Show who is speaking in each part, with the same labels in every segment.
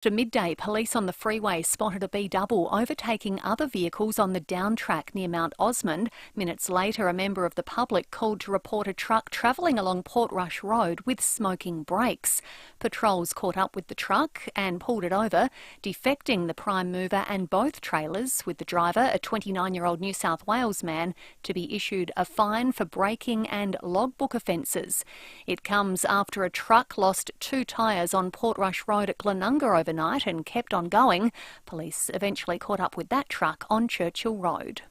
Speaker 1: after midday, police on the freeway spotted a B-double overtaking other vehicles on the down track near Mount Osmond. Minutes later, a member of the public called to report a truck travelling along Portrush Road with smoking brakes. Patrols caught up with the truck and pulled it over, defecting the prime mover and both trailers, with the driver, a 29-year-old New South Wales man, to be issued a fine for braking and logbook offences. It comes after a truck lost 2 tyres on Portrush Road at Glenunga overnight and kept on going. Police eventually caught up with that truck on Churchill Road.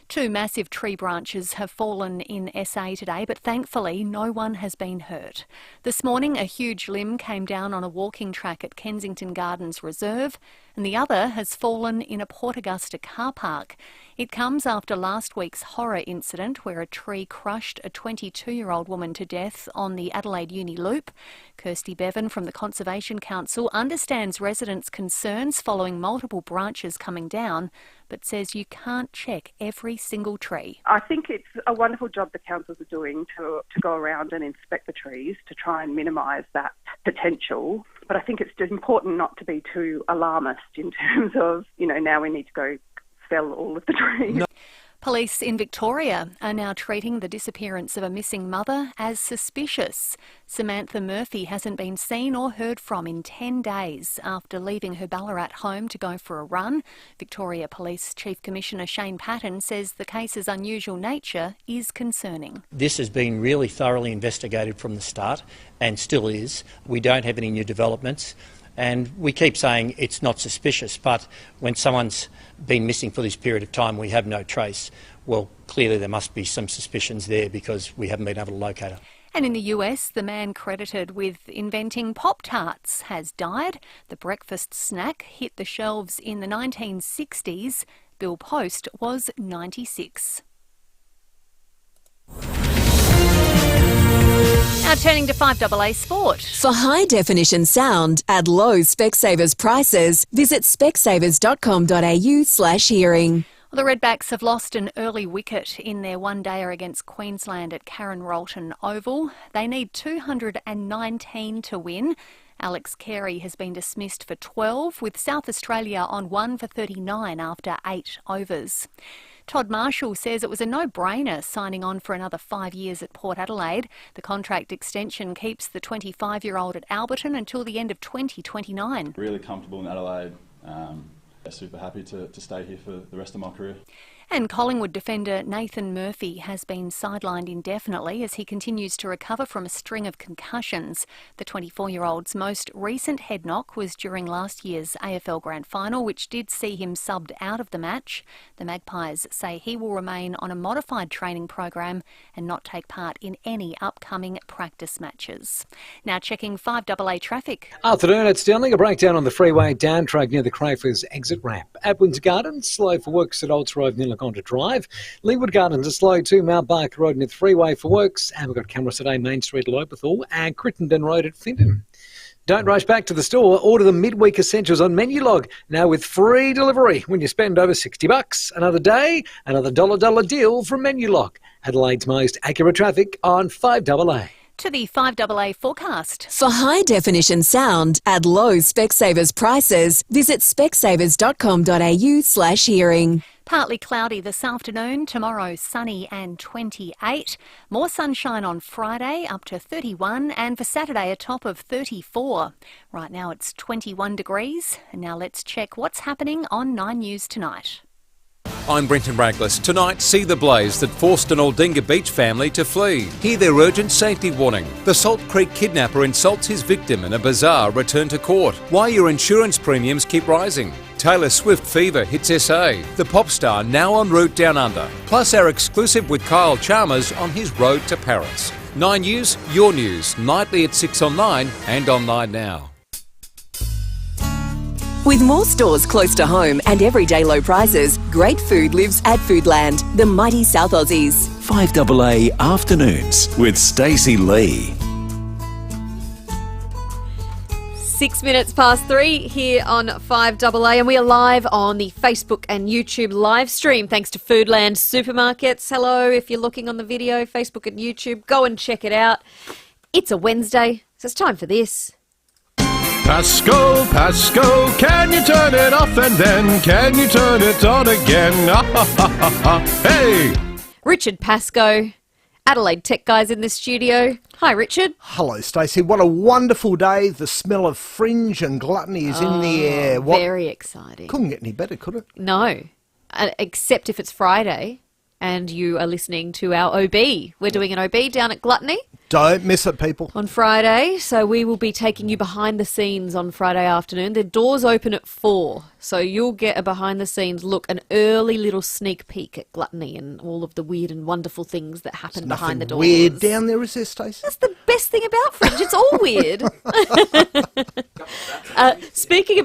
Speaker 1: 2 massive tree branches have fallen in SA today, but thankfully no one has been hurt. This morning, a huge limb came down on a walking track at Kensington Gardens Reserve, and the other has fallen in a Port Augusta car park. It comes after last week's horror incident where a tree crushed a 22-year-old woman to death on the Adelaide Uni Loop. Kirsty Bevan from the Conservation Council understands residents' concerns following multiple branches coming down, but says you can't check every single tree.
Speaker 2: I think it's a wonderful job the councils are doing to go around and inspect the trees to try and minimise that potential. But I think it's just important not to be too alarmist in terms of, now we need to go fell all of the trees. No.
Speaker 1: Police in Victoria are now treating the disappearance of a missing mother as suspicious. Samantha Murphy hasn't been seen or heard from in 10 days after leaving her Ballarat home to go for a run. Victoria Police Chief Commissioner Shane Patton says the case's unusual nature is concerning.
Speaker 3: This has been really thoroughly investigated from the start and still is. We don't have any new developments. And we keep saying it's not suspicious, but when someone's been missing for this period of time, we have no trace. Well, clearly there must be some suspicions there because we haven't been able to locate her.
Speaker 1: And in the US, the man credited with inventing Pop-Tarts has died. The breakfast snack hit the shelves in the 1960s. Bill Post was 96. Now turning to FIVEAA Sport.
Speaker 4: For high-definition sound at low Specsavers prices, visit specsavers.com.au/hearing.
Speaker 1: Well, the Redbacks have lost an early wicket in their one-dayer against Queensland at Karen Rolton Oval. They need 219 to win. Alex Carey has been dismissed for 12, with South Australia on 1 for 39 after 8 overs. Todd Marshall says it was a no-brainer signing on for another 5 years at Port Adelaide. The contract extension keeps the 25-year-old at Alberton until the end of 2029.
Speaker 5: Really comfortable in Adelaide. Super happy to stay here for the rest of my career.
Speaker 1: And Collingwood defender Nathan Murphy has been sidelined indefinitely as he continues to recover from a string of concussions. The 24-year-old's most recent head knock was during last year's AFL Grand Final, which did see him subbed out of the match. The Magpies say he will remain on a modified training program and not take part in any upcoming practice matches. Now checking FIVEAA traffic.
Speaker 6: Afternoon at Stirling, a breakdown on the freeway down track near the Crayfors exit ramp. At Windsor Gardens, slow for works at Olds Road near Laconda Drive. Leewood Gardens are slow too, Mount Barker Road near the freeway for works. And we've got cameras today, Main Street, Lopethal and Crittenden Road at Finton. Don't rush back to the store. Order the midweek essentials on Menulog, now with free delivery when you spend over $60. Another day, another $1 deal from Menulog. Adelaide's most accurate traffic on FIVEAA.
Speaker 1: To the FIVEAA forecast.
Speaker 4: For high-definition sound at low Specsavers prices, visit specsavers.com.au/hearing.
Speaker 1: Partly cloudy this afternoon, tomorrow sunny and 28. More sunshine on Friday, up to 31, and for Saturday a top of 34. Right now it's 21 degrees, and now let's check what's happening on 9 News tonight.
Speaker 7: I'm Brenton Braglis. Tonight, see the blaze that forced an Aldinga Beach family to flee. Hear their urgent safety warning. The Salt Creek kidnapper insults his victim in a bizarre return to court. Why your insurance premiums keep rising. Taylor Swift fever hits SA. The pop star now en route down under. Plus our exclusive with Kyle Chalmers on his road to Paris. 9 News, your news, nightly at 6 on 9 and on 9 Now.
Speaker 4: With more stores close to home and everyday low prices, great food lives at Foodland, the mighty South Aussies.
Speaker 8: FIVEAA Afternoons with Stacey Lee.
Speaker 9: 6 minutes past 3 here on FIVEAA, and we are live on the Facebook and YouTube live stream thanks to Foodland Supermarkets. Hello, if you're looking on the video, Facebook and YouTube, go and check it out. It's a Wednesday, so it's time for this.
Speaker 10: Pasco, Pasco, can you turn it off and then can you turn it on again? Hey!
Speaker 9: Richard Pasco, Adelaide Tech Guys in the studio. Hi, Richard.
Speaker 11: Hello, Stacey. What a wonderful day. The smell of fringe and gluttony is in the air. What?
Speaker 9: Very exciting.
Speaker 11: Couldn't get any better, could it?
Speaker 9: No, except if it's Friday and you are listening to our OB. We're doing an OB down at Gluttony.
Speaker 11: Don't miss it, people.
Speaker 9: On Friday, so we will be taking you behind the scenes on Friday afternoon. The doors open at 4, so you'll get a behind the scenes look, an early little sneak peek at Gluttony and all of the weird and wonderful things that happen behind the doors.
Speaker 11: Weird down there, is there, Stacey?
Speaker 9: That's the best thing about Fringe. It's all weird. Speaking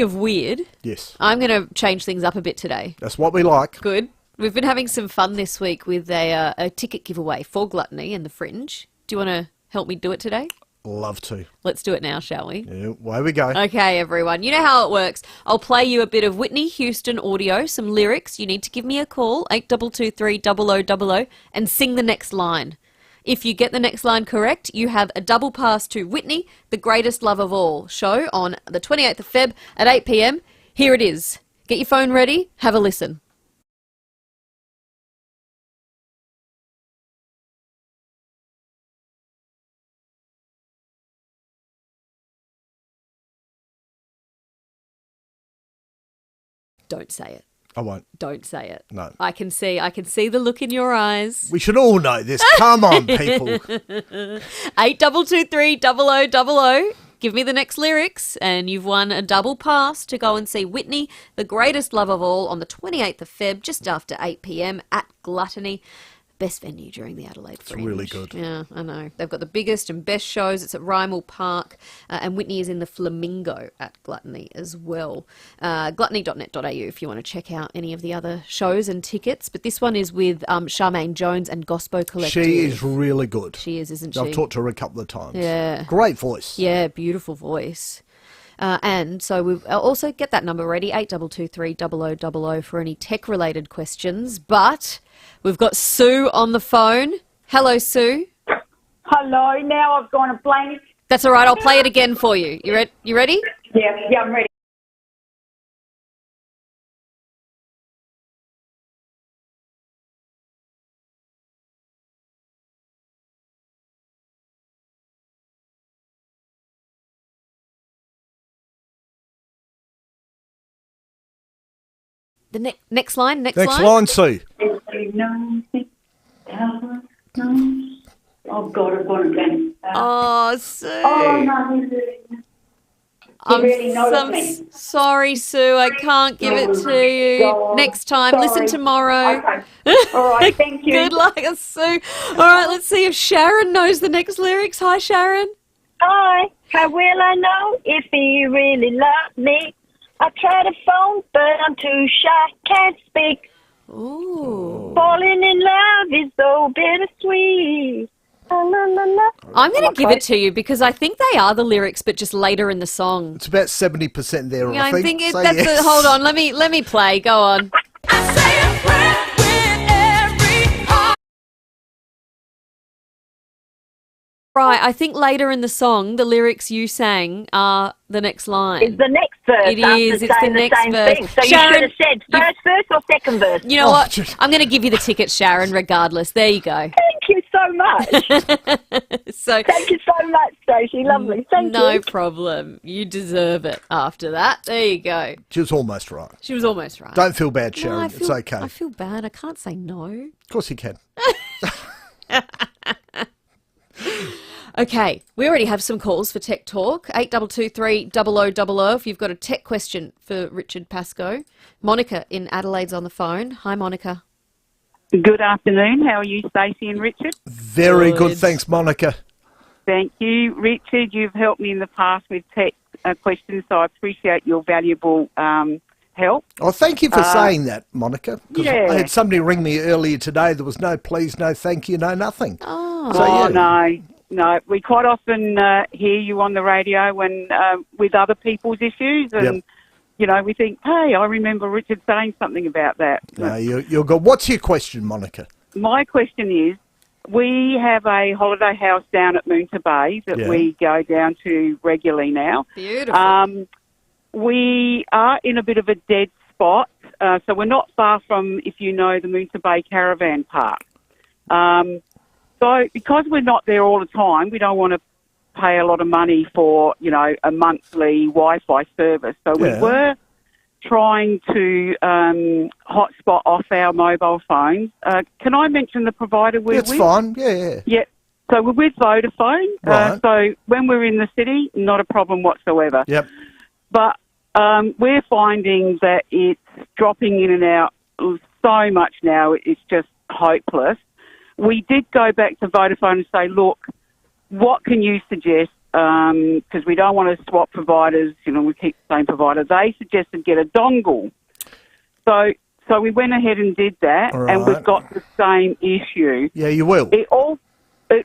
Speaker 9: of weird,
Speaker 11: yes,
Speaker 9: I'm going to change things up a bit today.
Speaker 11: That's what we like.
Speaker 9: Good. We've been having some fun this week with a ticket giveaway for Gluttony and the Fringe. Do you want to help me do it today?
Speaker 11: Love to.
Speaker 9: Let's do it now, shall we?
Speaker 11: Yeah, away we go.
Speaker 9: Okay, everyone. You know how it works. I'll play you a bit of Whitney Houston audio, some lyrics. You need to give me a call, 8223 0000, and sing the next line. If you get the next line correct, you have a double pass to Whitney, The Greatest Love of All show on the 28th of Feb at 8 p.m. Here it is. Get your phone ready. Have a listen. Don't say it.
Speaker 11: I won't.
Speaker 9: Don't say it.
Speaker 11: No.
Speaker 9: I can see the look in your eyes.
Speaker 11: We should all know this. Come on, people.
Speaker 9: 8223 0000. Give me the next lyrics, and you've won a double pass to go and see Whitney, The Greatest Love of All, on the 28th of Feb, just after 8 p.m. at Gluttony. Best venue during the Adelaide Fringe.
Speaker 11: It's really good.
Speaker 9: Yeah, I know. They've got the biggest and best shows. It's at Rymel Park, and Whitney is in the Flamingo at Gluttony as well. Gluttony.net.au if you want to check out any of the other shows and tickets. But this one is with Charmaine Jones and Gospel Collective.
Speaker 11: She is really good.
Speaker 9: She is, isn't she?
Speaker 11: I've talked to her a couple of times.
Speaker 9: Yeah.
Speaker 11: Great voice.
Speaker 9: Yeah, beautiful voice. And so we've also get that number ready, 8223 0000 for any tech-related questions. But we've got Sue on the phone. Hello, Sue.
Speaker 12: Hello. Now I've gone a blank.
Speaker 9: That's all right. I'll play it again for you. You ready?
Speaker 12: Yeah, I'm ready.
Speaker 9: The next line.
Speaker 11: Next line, Sue.
Speaker 12: Oh, God, I've gone a blank.
Speaker 9: Oh, Sue.
Speaker 12: Oh, no.
Speaker 9: I'm sorry, Sue. I can't give it to you.
Speaker 12: God.
Speaker 9: Next time.
Speaker 12: Sorry.
Speaker 9: Listen tomorrow.
Speaker 12: Okay. All right, thank you.
Speaker 9: Good luck, Sue. All right, let's see if Sharon knows the next lyrics. Hi, Sharon.
Speaker 13: Hi. How will I know if you really love me? I try to phone, but I'm too shy, can't speak.
Speaker 9: Ooh.
Speaker 13: Falling in love is so bittersweet. La, la, la, la.
Speaker 9: I'm going to give it to you because I think they are the lyrics, but just later in the song.
Speaker 11: It's about 70% there,
Speaker 9: Yeah,
Speaker 11: I think.
Speaker 9: that's
Speaker 11: yes.
Speaker 9: hold on, let me play. Go on. Right, I think later in the song, the lyrics you sang are the next line.
Speaker 13: It's the next verse.
Speaker 9: It is. It's the next
Speaker 13: same
Speaker 9: verse.
Speaker 13: thing. So
Speaker 9: Sharon,
Speaker 13: you should have said first verse or second verse.
Speaker 9: You know what? I'm going to give you the ticket, Sharon, regardless. There you go.
Speaker 13: Thank you so much.
Speaker 9: So
Speaker 13: thank you so much, Stacey. Lovely. Thank you.
Speaker 9: No problem. You deserve it after that. There you go.
Speaker 11: She was almost right.
Speaker 9: She was almost right.
Speaker 11: Don't feel bad,
Speaker 9: No,
Speaker 11: Sharon. It's okay.
Speaker 9: I feel bad. I can't say no.
Speaker 11: Of course you can.
Speaker 9: Okay, we already have some calls for Tech Talk. 8223 0000 if you've got a tech question for Richard Pasco. Monica in Adelaide's on the phone. Hi, Monica.
Speaker 14: Good afternoon. How are you, Stacey and Richard?
Speaker 11: Very good. Thanks, Monica.
Speaker 14: Thank you. Richard, you've helped me in the past with tech questions, so I appreciate your valuable help.
Speaker 11: Oh, thank you for saying that, Monica. Because
Speaker 14: yeah.
Speaker 11: I had somebody ring me earlier today. There was no please, no thank you, no nothing.
Speaker 9: Oh,
Speaker 11: so, yeah.
Speaker 14: No. We quite often hear you on the radio when with other people's issues, and you know, we think, hey, I remember Richard saying something about that.
Speaker 11: No, you're good. What's your question, Monica?
Speaker 14: My question is, We have a holiday house down at Moonta Bay that we go down to regularly now.
Speaker 9: Beautiful.
Speaker 14: We are in a bit of a dead spot, so we're not far from, if you know, the Moonta Bay Caravan Park. So because we're not there all the time, we don't want to pay a lot of money for, you know, a monthly Wi-Fi service. So we were trying to hotspot off our mobile phones. Can I mention the provider we're with?
Speaker 11: That's fine, yeah.
Speaker 14: Yeah, so we're with Vodafone.
Speaker 11: Right.
Speaker 14: So when we're in the city, not a problem whatsoever.
Speaker 11: Yep.
Speaker 14: But we're finding that it's dropping in and out so much now, it's just hopeless. We did go back to Vodafone and say, look, what can you suggest? Because we don't want to swap providers, you know, we keep the same provider. They suggested get a dongle. So we went ahead and did that, and we've got the same issue.
Speaker 11: Yeah, you will.
Speaker 14: It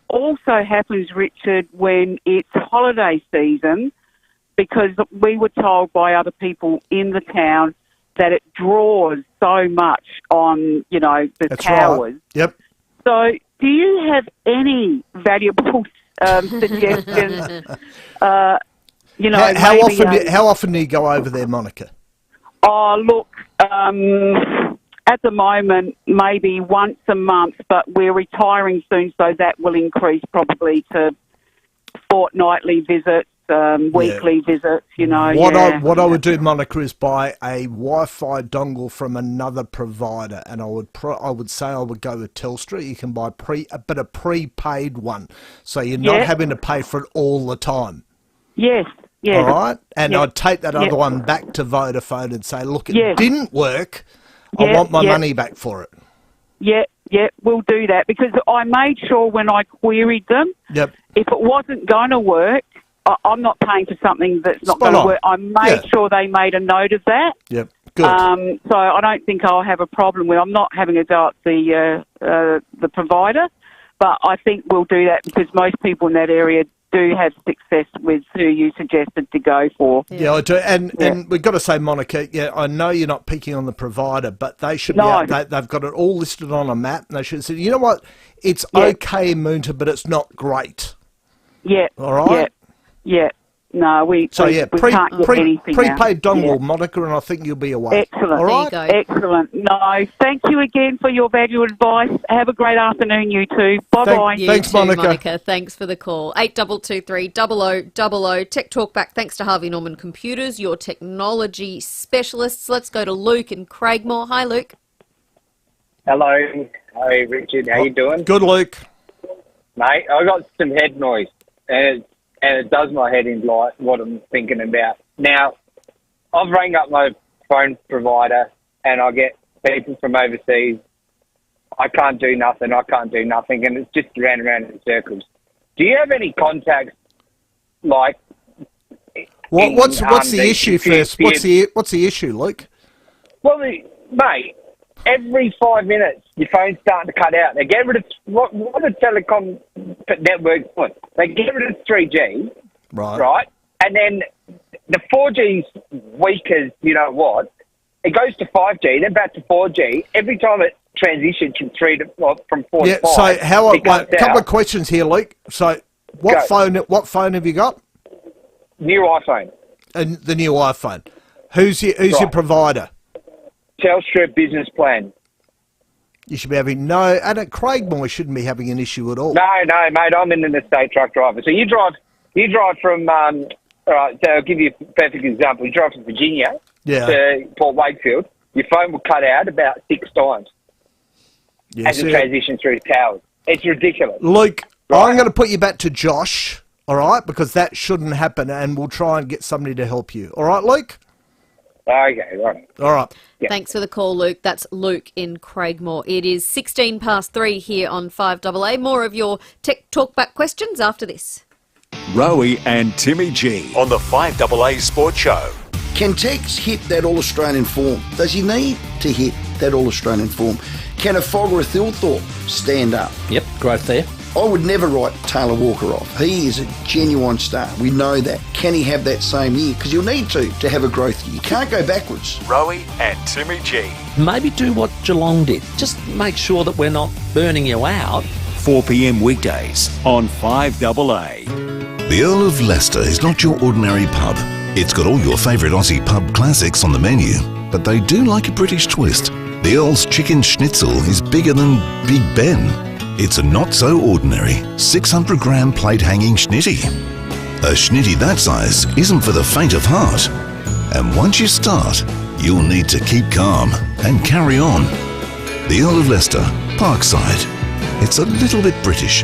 Speaker 14: also happens, Richard, when it's holiday season, because we were told by other people in the town that it draws so much on, you know, the towers.
Speaker 11: Right. Yep.
Speaker 14: So do you have any valuable suggestions? You know,
Speaker 11: how often do you go over there, Monica?
Speaker 14: Oh, look, at the moment, maybe once a month, but we're retiring soon, so that will increase probably to fortnightly visits, weekly visits, you know.
Speaker 11: What I would do, Monica, is buy a Wi-Fi dongle from another provider, and I would say I would go with Telstra. You can buy a prepaid one, so you're not having to pay for it all the time.
Speaker 14: Yes. Yeah.
Speaker 11: All right? And I'd take that other one back to Vodafone and say, look, it didn't work. I want my money back for it.
Speaker 14: Yeah, we'll do that, because I made sure when I queried them, if it wasn't going to work, I'm not paying for something that's not going to work. I made sure they made a note of that.
Speaker 11: Yep, good.
Speaker 14: So I don't think I'll have a problem with. I'm not having a go at the provider, but I think we'll do that because most people in that area do have success with who you suggested to go for.
Speaker 11: Yeah, I do. And we've got to say, Monica, I know you're not picking on the provider, but they should they've got it all listed on a map, and they should say, you know what, it's okay in Moonta, but it's not great.
Speaker 14: Yeah.
Speaker 11: All right?
Speaker 14: Yeah. No, we can't get anything
Speaker 11: prepaid dongle, Monica, and I think you'll be away.
Speaker 14: Excellent.
Speaker 11: All right?
Speaker 14: There you go. Excellent. No, thank you again for your valuable advice. Have a great afternoon, you two. Bye-bye.
Speaker 11: Thanks, Monica.
Speaker 9: Thanks for the call. 8223 0000. Tech Talk back thanks to Harvey Norman Computers, your technology specialists. Let's go to Luke in Craigmore. Hi, Luke.
Speaker 15: Hello. Hi, Richard. How you doing?
Speaker 11: Good, Luke.
Speaker 15: Mate, I got some head noise, and it does my head in like what I'm thinking about. Now, I've rang up my phone provider and I get people from overseas. I can't do nothing, and it's just round and round in circles. Do you have any contacts, like...
Speaker 11: What's the issue first? What's the issue, Luke?
Speaker 15: Well, mate, every 5 minutes your phone's starting to cut out. They get rid of... What the telecom networks put? They get rid of 3G, right? And then the 4G's weak as you know what. It goes to 5G, then back to 4G. Every time it transitions from 4 to 5,
Speaker 11: so a couple of questions here, Luke. So what phone have you got?
Speaker 15: New iPhone.
Speaker 11: And the new iPhone. Who's your provider?
Speaker 15: Telstra Business Plan.
Speaker 11: You should be having and at Craigmore shouldn't be having an issue at all.
Speaker 15: No, mate, I'm an estate truck driver. So you drive from, all right, so I'll give you a perfect example. You drive from Virginia to Port Wakefield, your phone will cut out about 6 times as it transitions through towers. It's ridiculous.
Speaker 11: Luke, I'm going to put you back to Josh, all right, because that shouldn't happen, and we'll try and get somebody to help you. All right, Luke?
Speaker 15: Okay, right.
Speaker 11: All right.
Speaker 9: Yeah. Thanks for the call, Luke. That's Luke in Craigmore. It is 16 past 3 here on 5AA. More of your Tech Talkback questions after this.
Speaker 8: Rowey and Timmy G on the 5AA Sports Show.
Speaker 16: Can Tex hit that All-Australian form? Does he need to hit that All-Australian form? Can a Fogg or a Thilthorpe stand up?
Speaker 17: Yep, growth there.
Speaker 16: I would never write Taylor Walker off. He is a genuine star. We know that. Can he have that same year? Because you'll need to have a growth year. You can't go backwards.
Speaker 8: Rowey and Timmy G.
Speaker 17: Maybe do what Geelong did. Just make sure that we're not burning you out
Speaker 8: 4 p.m. weekdays on 5AA.
Speaker 17: The Earl of Leicester is not your ordinary pub. It's got all your favourite Aussie pub classics on the menu, but they do like a British twist. The Earl's Chicken Schnitzel is bigger than Big Ben. It's a not-so-ordinary 600-gram plate-hanging schnitty. A schnitty that size isn't for the faint of heart. And once you start, you'll need to keep calm and carry on. The Earl of Leicester, Parkside. It's a little bit British.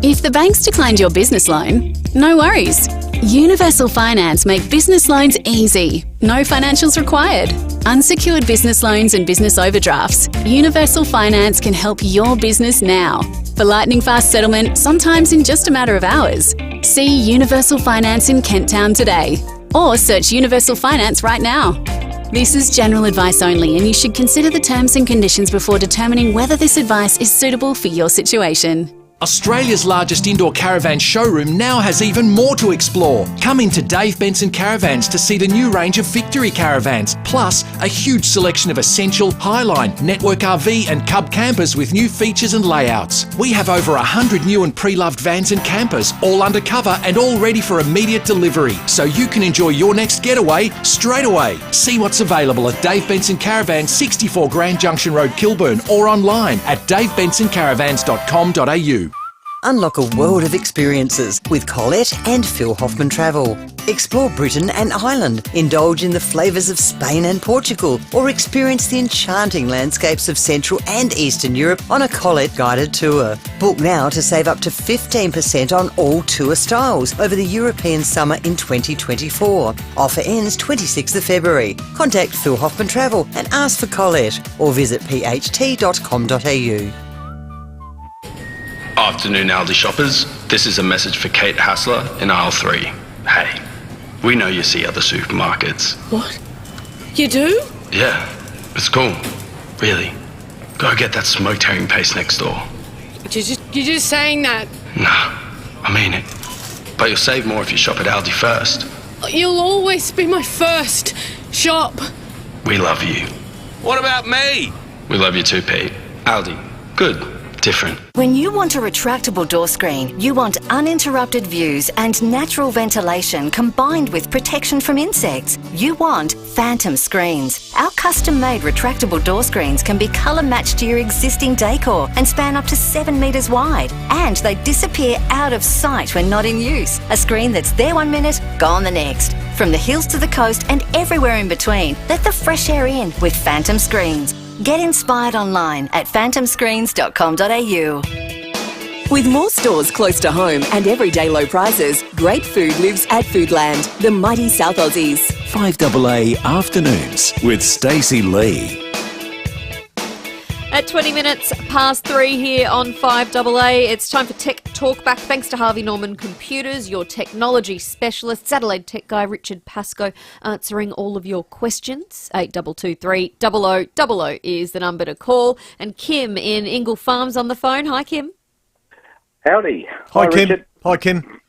Speaker 18: If the bank's declined your business loan, no worries. Universal Finance make business loans easy. No financials required. Unsecured business loans and business overdrafts. Universal Finance can help your business now. For lightning fast settlement, sometimes in just a matter of hours. See Universal Finance in Kent Town today. Or search Universal Finance right now. This is general advice only, and you should consider the terms and conditions before determining whether this advice is suitable for your situation.
Speaker 19: Australia's largest indoor caravan showroom now has even more to explore. Come into Dave Benson Caravans to see the new range of Victory caravans, plus a huge selection of Essential, Highline, Network RV and Cub campers with new features and layouts. We have over 100 new and pre-loved vans and campers, all undercover and all ready for immediate delivery, so you can enjoy your next getaway straight away. See what's available at Dave Benson Caravans, 64 Grand Junction Road, Kilburn, or online at davebensoncaravans.com.au.
Speaker 20: Unlock a world of experiences with Colette and Phil Hoffman Travel. Explore Britain and Ireland, indulge in the flavours of Spain and Portugal, or experience the enchanting landscapes of Central and Eastern Europe on a Colette guided tour. Book now to save up to 15% on all tour styles over the European summer in 2024. Offer ends 26th of February. Contact Phil Hoffman Travel and ask for Colette, or visit pht.com.au.
Speaker 21: Afternoon Aldi shoppers, this is a message for Kate Hassler in aisle 3. Hey, we know you see other supermarkets.
Speaker 22: What? You do?
Speaker 21: Yeah, it's cool. Really. Go get that smoked herring paste next door.
Speaker 22: You're just saying that.
Speaker 21: Nah, I mean it. But you'll save more if you shop at Aldi first.
Speaker 22: You'll always be my first shop.
Speaker 21: We love you.
Speaker 19: What about me?
Speaker 21: We love you too, Pete. Aldi. Good. Different.
Speaker 23: When you want a retractable door screen, you want uninterrupted views and natural ventilation combined with protection from insects. You want Phantom Screens. Our custom-made retractable door screens can be colour matched to your existing decor and span up to 7 metres wide. And they disappear out of sight when not in use. A screen that's there 1 minute, gone the next. From the hills to the coast and everywhere in between, let the fresh air in with Phantom Screens. Get inspired online at phantomscreens.com.au.
Speaker 4: With more stores close to home and everyday low prices, great food lives at Foodland, the mighty South Aussies.
Speaker 8: 5AA Afternoons with Stacey Lee.
Speaker 9: At 20 minutes past 3 here on 5AA, it's time for Tech Talk Back. Thanks to Harvey Norman Computers, your technology specialists. Adelaide tech guy Richard Pascoe answering all of your questions. 8223 0000 is the number to call. And Kim in Ingle Farms on the phone. Hi, Kim.
Speaker 24: Howdy.
Speaker 11: Hi, Kim.
Speaker 24: Richard.
Speaker 11: Hi, Kim.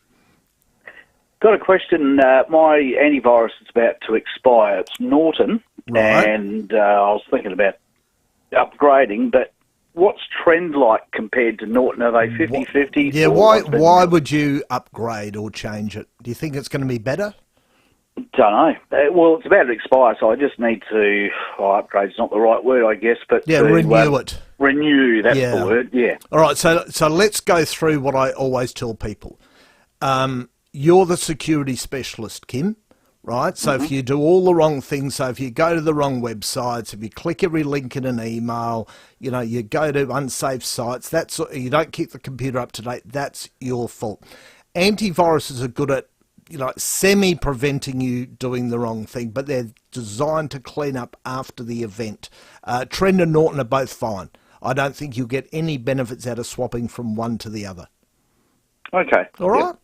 Speaker 24: Got a question. My antivirus is about to expire. It's Norton,
Speaker 11: Right.
Speaker 24: and I was thinking about upgrading, but what's trend like compared to Norton? Are they 50-50?
Speaker 11: Yeah, why would you upgrade or change it? Do you think it's going to be better?
Speaker 24: Don't know. Well, it's about to expire, so I just need to... upgrade's not the right word, I guess, but...
Speaker 11: Yeah,
Speaker 24: to,
Speaker 11: renew it.
Speaker 24: Renew, that's the word, yeah.
Speaker 11: All right, so let's go through what I always tell people. You're the security specialist, Kim, right? So if you do all the wrong things, so if you go to the wrong websites, if you click every link in an email, you go to unsafe sites, you don't keep the computer up to date, that's your fault. Antiviruses are good at semi-preventing you doing the wrong thing, but they're designed to clean up after the event. Trend and Norton are both fine. I don't think you'll get any benefits out of swapping from one to the other.
Speaker 24: Okay.
Speaker 11: All right?
Speaker 24: Yep.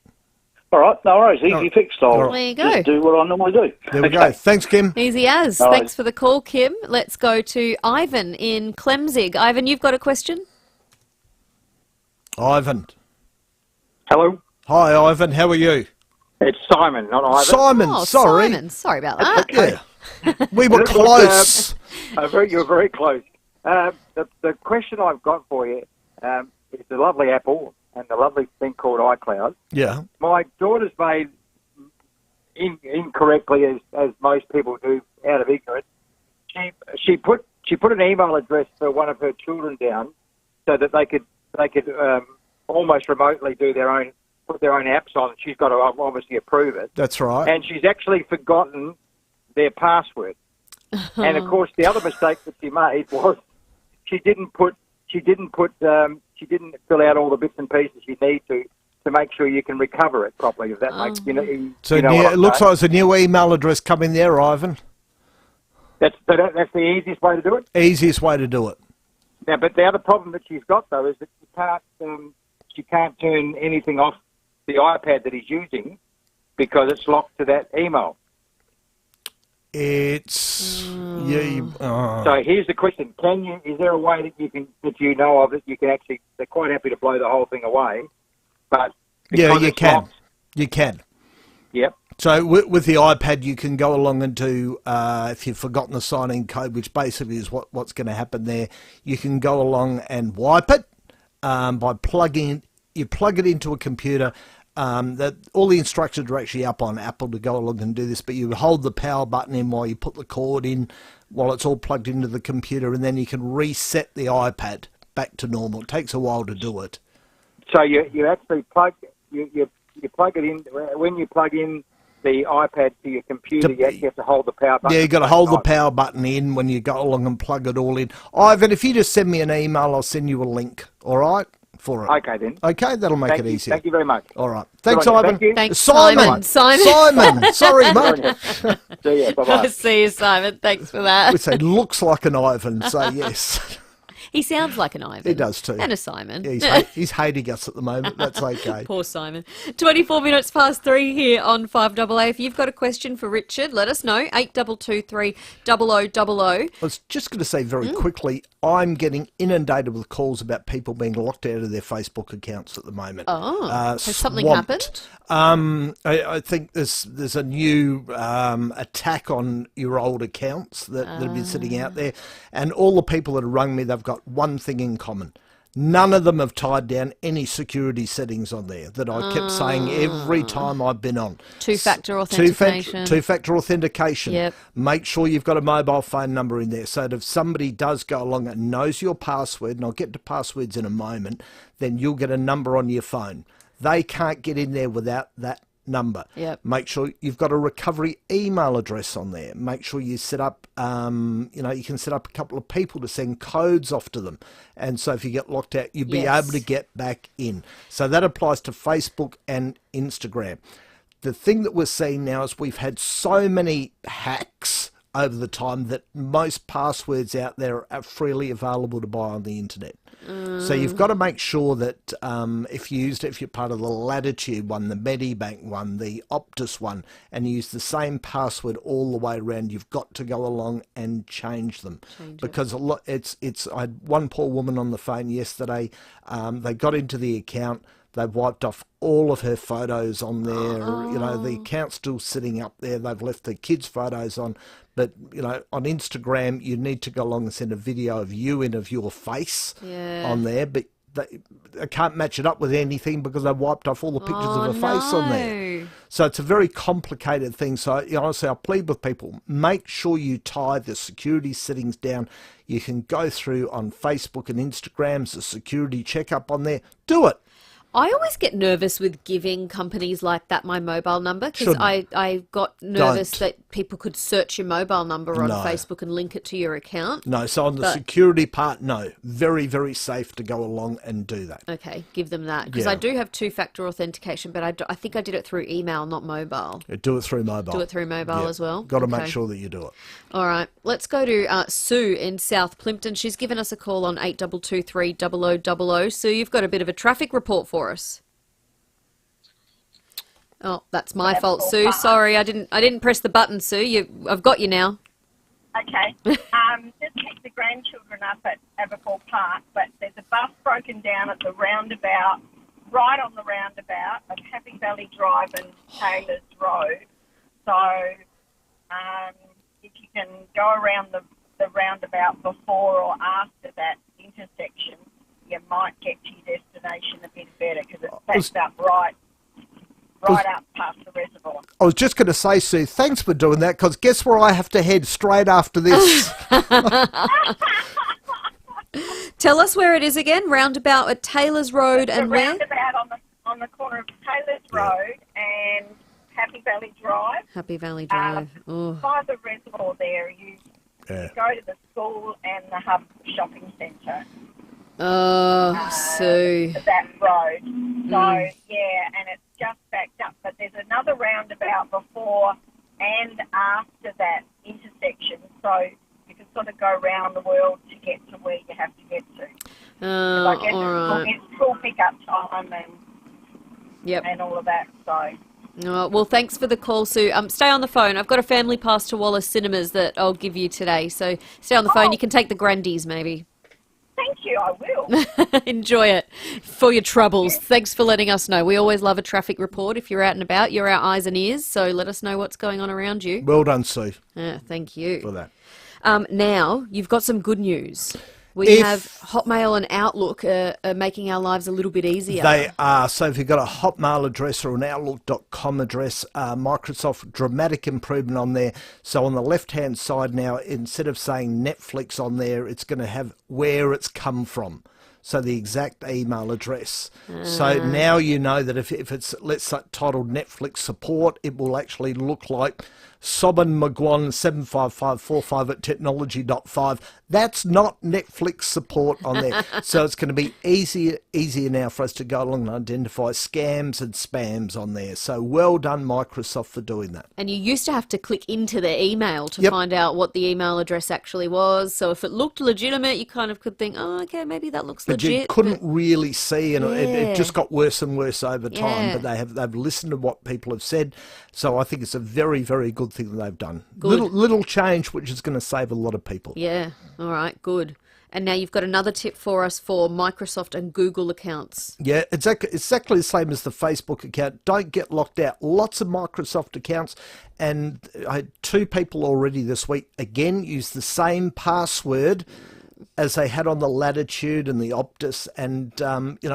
Speaker 24: All right, no worries. Easy fix. I'll
Speaker 9: There you go.
Speaker 24: just do what I normally do.
Speaker 11: There we go. Thanks, Kim.
Speaker 9: Easy as.
Speaker 24: All right.
Speaker 9: Thanks for the call, Kim. Let's go to Ivan in Clemzig. Ivan, you've got a question?
Speaker 11: Ivan.
Speaker 25: Hello.
Speaker 11: Hi, Ivan. How are you?
Speaker 25: It's Simon, not Ivan.
Speaker 11: Simon,
Speaker 9: Oh,
Speaker 11: sorry.
Speaker 9: Simon. Sorry about that.
Speaker 11: Yeah. We were close.
Speaker 25: You're very close. The question I've got for you, It's a lovely Apple and a lovely thing called iCloud.
Speaker 11: Yeah.
Speaker 25: My daughter's made incorrectly, as most people do, out of ignorance. She put an email address for one of her children down so that they could almost remotely put their own apps on. She's got to obviously approve it.
Speaker 11: That's right.
Speaker 25: And she's actually forgotten their password. And of course, the other mistake that she made was she didn't fill out all the bits and pieces you need to make sure you can recover it properly. If that makes
Speaker 11: So
Speaker 25: you know
Speaker 11: it looks like there's a new email address coming there, Ivan.
Speaker 25: That's the easiest way to do it.
Speaker 11: Easiest way to do it.
Speaker 25: Now, but the other problem that she's got though is that she can't turn anything off the iPad that he's using because it's locked to that email.
Speaker 11: It's
Speaker 25: So here's the question: is there a way that you know of that you can actually? They're quite happy to blow the whole thing away, but
Speaker 11: yeah, you can.
Speaker 25: Locked,
Speaker 11: you can.
Speaker 25: Yep.
Speaker 11: So with the iPad, you can go along and do, if you've forgotten the sign-in code, which basically is what's going to happen there, you can go along and wipe it by plugging. You plug it into a computer. That all the instructions are actually up on Apple to go along and do this, but you hold the power button in while you put the cord in, while it's all plugged into the computer, and then you can reset the iPad back to normal. It takes a while to do it.
Speaker 25: So you actually plug you plug it in when you plug in the iPad to your computer. You actually have to hold the power button.
Speaker 11: Yeah, you got to hold the power button in when you go along and plug it all in. Ivan, if you just send me an email, I'll send you a link. All right. For it.
Speaker 25: Okay, then.
Speaker 11: Okay, that'll make it
Speaker 25: you.
Speaker 11: easier.
Speaker 25: Thank you very much.
Speaker 11: All right. Thanks, Ivan.
Speaker 25: Thank you.
Speaker 9: Thanks,
Speaker 11: Simon.
Speaker 9: Simon.
Speaker 11: Sorry, mate.
Speaker 25: See you. Bye-bye.
Speaker 9: See you, Simon. Thanks for that.
Speaker 11: We say looks like an Ivan, so yes.
Speaker 9: He sounds like an Ivan.
Speaker 11: He does too.
Speaker 9: And a Simon.
Speaker 11: Yeah, he's hating us at the moment. That's okay.
Speaker 9: Poor Simon. 24 minutes past 3 here on 5AA. If you've got a question for Richard, let us know. 8223 0000.
Speaker 11: I was just going to say very quickly, I'm getting inundated with calls about people being locked out of their Facebook accounts at the moment.
Speaker 9: Oh, has something
Speaker 11: swamped.
Speaker 9: happened?
Speaker 11: I think there's a new attack on your old accounts that have been sitting out there, and all the people that have rung me, they've got one thing in common. None of them have tied down any security settings on there that I kept saying every time I've been on.
Speaker 9: Two-factor authentication.
Speaker 11: Two-factor authentication.
Speaker 9: Yep.
Speaker 11: Make sure you've got a mobile phone number in there so that if somebody does go along and knows your password, and I'll get to passwords in a moment, then you'll get a number on your phone. They can't get in there without that number.
Speaker 9: Yep.
Speaker 11: Make sure you've got a recovery email address on there. Make sure you set up, you can set up a couple of people to send codes off to them. And so if you get locked out, you'll be able to get back in. So that applies to Facebook and Instagram. The thing that we're seeing now is we've had so many hacks over the time that most passwords out there are freely available to buy on the internet. So you've got to make sure that if you're part of the Latitude one, the Medibank one, the Optus one, and you use the same password all the way around, you've got to go along and change them. Because I had one poor woman on the phone yesterday. They got into the account. They've wiped off all of her photos on there. The account's still sitting up there. They've left their kids' photos on. But, on Instagram, you need to go along and send a video of you and of your face on there. But they can't match it up with anything because they've wiped off all the pictures of her face on there. So it's a very complicated thing. So, honestly, I plead with people, make sure you tie the security settings down. You can go through on Facebook and Instagram, there's a security checkup on there. Do it.
Speaker 9: I always get nervous with giving companies like that my mobile number because I got nervous that people could search your mobile number on Facebook and link it to your account.
Speaker 11: No, so on the security part, no. Very, very safe to go along and do that.
Speaker 9: Okay, give them that. Because I do have two-factor authentication, but I think I did it through email, not mobile.
Speaker 11: Do it through mobile.
Speaker 9: Do it through mobile as well.
Speaker 11: Got to make sure that you do it.
Speaker 9: All right, let's go to Sue in South Plimpton. She's given us a call on 8223 0000. Sue, you've got a bit of a traffic report for us. Oh, that's my fault, Sue. Sorry, I didn't press the button, Sue. I've got you now.
Speaker 13: Okay. Just picked the grandchildren up at Aberfoyle Park, but there's a bus broken down at the roundabout, right on the roundabout of Happy Valley Drive and Taylor's Road. So if you can go around the roundabout before or after that intersection, you might get to your destination a bit better because it's backed up right up past the reservoir.
Speaker 11: I was just going to say, Sue, thanks for doing that, because guess where I have to head straight after this?
Speaker 9: Tell us where it is again. Roundabout at Taylor's Road and where?
Speaker 13: Roundabout on the corner of Taylor's Road and Happy Valley Drive.
Speaker 9: Happy Valley Drive.
Speaker 13: By the reservoir there, you go to the school and the Hub shopping centre.
Speaker 9: Sue.
Speaker 13: That road. So, and it's just backed up. But there's another roundabout before and after that intersection. So you can sort of go around the world to get to where you have to get to. I guess it's school pick-up time and all of that. So.
Speaker 9: Well, thanks for the call, Sue. Stay on the phone. I've got a family pass to Wallace Cinemas that I'll give you today. So stay on the phone. You can take the Grandies, maybe.
Speaker 13: Thank you, I will.
Speaker 9: Enjoy it for your troubles. Thanks for letting us know. We always love a traffic report. If you're out and about, you're our eyes and ears, so let us know what's going on around you.
Speaker 11: Well done, Sue.
Speaker 9: Thank you.
Speaker 11: For that.
Speaker 9: Now, you've got some good news. We have Hotmail and Outlook are making our lives a little bit easier.
Speaker 11: They are. So if you've got a Hotmail address or an Outlook.com address, Microsoft, dramatic improvement on there. So on the left-hand side now, instead of saying Netflix on there, it's going to have where it's come from. So the exact email address. So now you know that if it's, let's say, titled Netflix support, it will actually look like Sobin Magwan 75545 at technology.5. That's not Netflix support on there. So it's going to be easier now for us to go along and identify scams and spams on there. So well done, Microsoft, for doing that.
Speaker 9: And you used to have to click into the email to find out what the email address actually was. So if it looked legitimate, you kind of could think, oh, okay, maybe that looks legit.
Speaker 11: But you couldn't really see, and it just got worse and worse over time. But they've listened to what people have said. So I think it's a very, very good thing that they've done. Little change, which is going to save a lot of people.
Speaker 9: Yeah. All right. Good. And now you've got another tip for us for Microsoft and Google accounts.
Speaker 11: Yeah, exactly the same as the Facebook account. Don't get locked out. Lots of Microsoft accounts, and I had 2 people already this week, again, use the same password as they had on the Latitude and the Optus. And,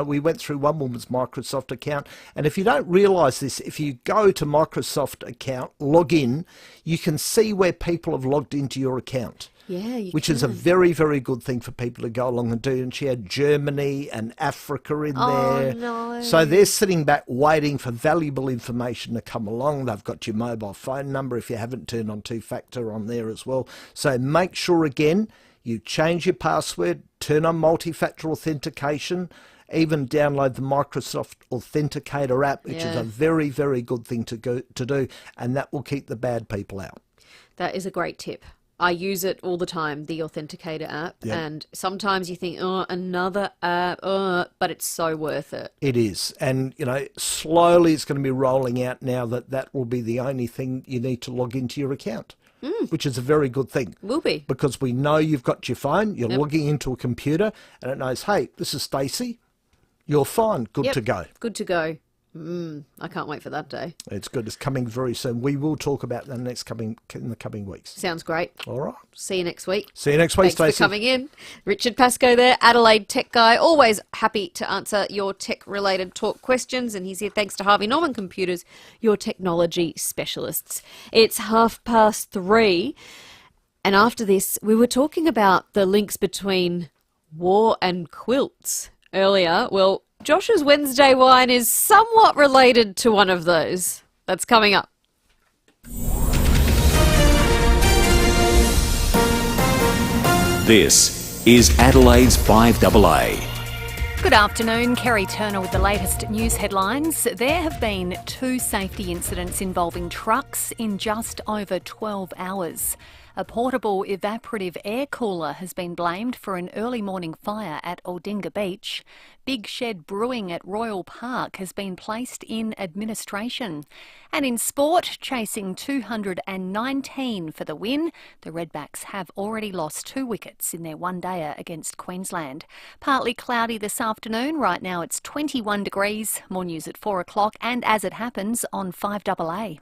Speaker 11: we went through one woman's Microsoft account. And if you don't realise this, if you go to Microsoft account, log in, you can see where people have logged into your account.
Speaker 9: Yeah,
Speaker 11: which is a very, very good thing for people to go along and do. And she had Germany and Africa in there.
Speaker 9: No.
Speaker 11: So they're sitting back waiting for valuable information to come along. They've got your mobile phone number if you haven't turned on 2-factor on there as well. So make sure, again, you change your password, turn on multi-factor authentication, even download the Microsoft Authenticator app, which is a very, very good thing to do, and that will keep the bad people out.
Speaker 9: That is a great tip. I use it all the time, the Authenticator app, and sometimes you think, oh, another app, but it's so worth it.
Speaker 11: It is, and slowly it's going to be rolling out now that will be the only thing you need to log into your account, which is a very good thing.
Speaker 9: Will be.
Speaker 11: Because we know you've got your phone, you're logging into a computer, and it knows, hey, this is Stacey, you're fine, good to go.
Speaker 9: Good to go. I can't wait for that day.
Speaker 11: It's good. It's coming very soon. We will talk about that in the coming weeks.
Speaker 9: Sounds great.
Speaker 11: All right.
Speaker 9: See you next week.
Speaker 11: See you next week, Stacey.
Speaker 9: Thanks for coming in. Richard Pascoe there, Adelaide tech guy. Always happy to answer your tech-related talk questions. And he's here thanks to Harvey Norman Computers, your technology specialists. It's 3:30. And after this, we were talking about the links between war and quilts earlier. Well, Josh's Wednesday wine is somewhat related to one of those. That's coming up.
Speaker 8: This is Adelaide's 5AA.
Speaker 1: Good afternoon, Kerry Turner with the latest news headlines. There have been 2 safety incidents involving trucks in just over 12 hours. A portable evaporative air cooler has been blamed for an early morning fire at Aldinga Beach. Big Shed Brewing at Royal Park has been placed in administration. And in sport, chasing 219 for the win, the Redbacks have already lost 2 wickets in their one-dayer against Queensland. Partly cloudy this afternoon. Right now it's 21 degrees. More news at 4 o'clock and as it happens on 5AA.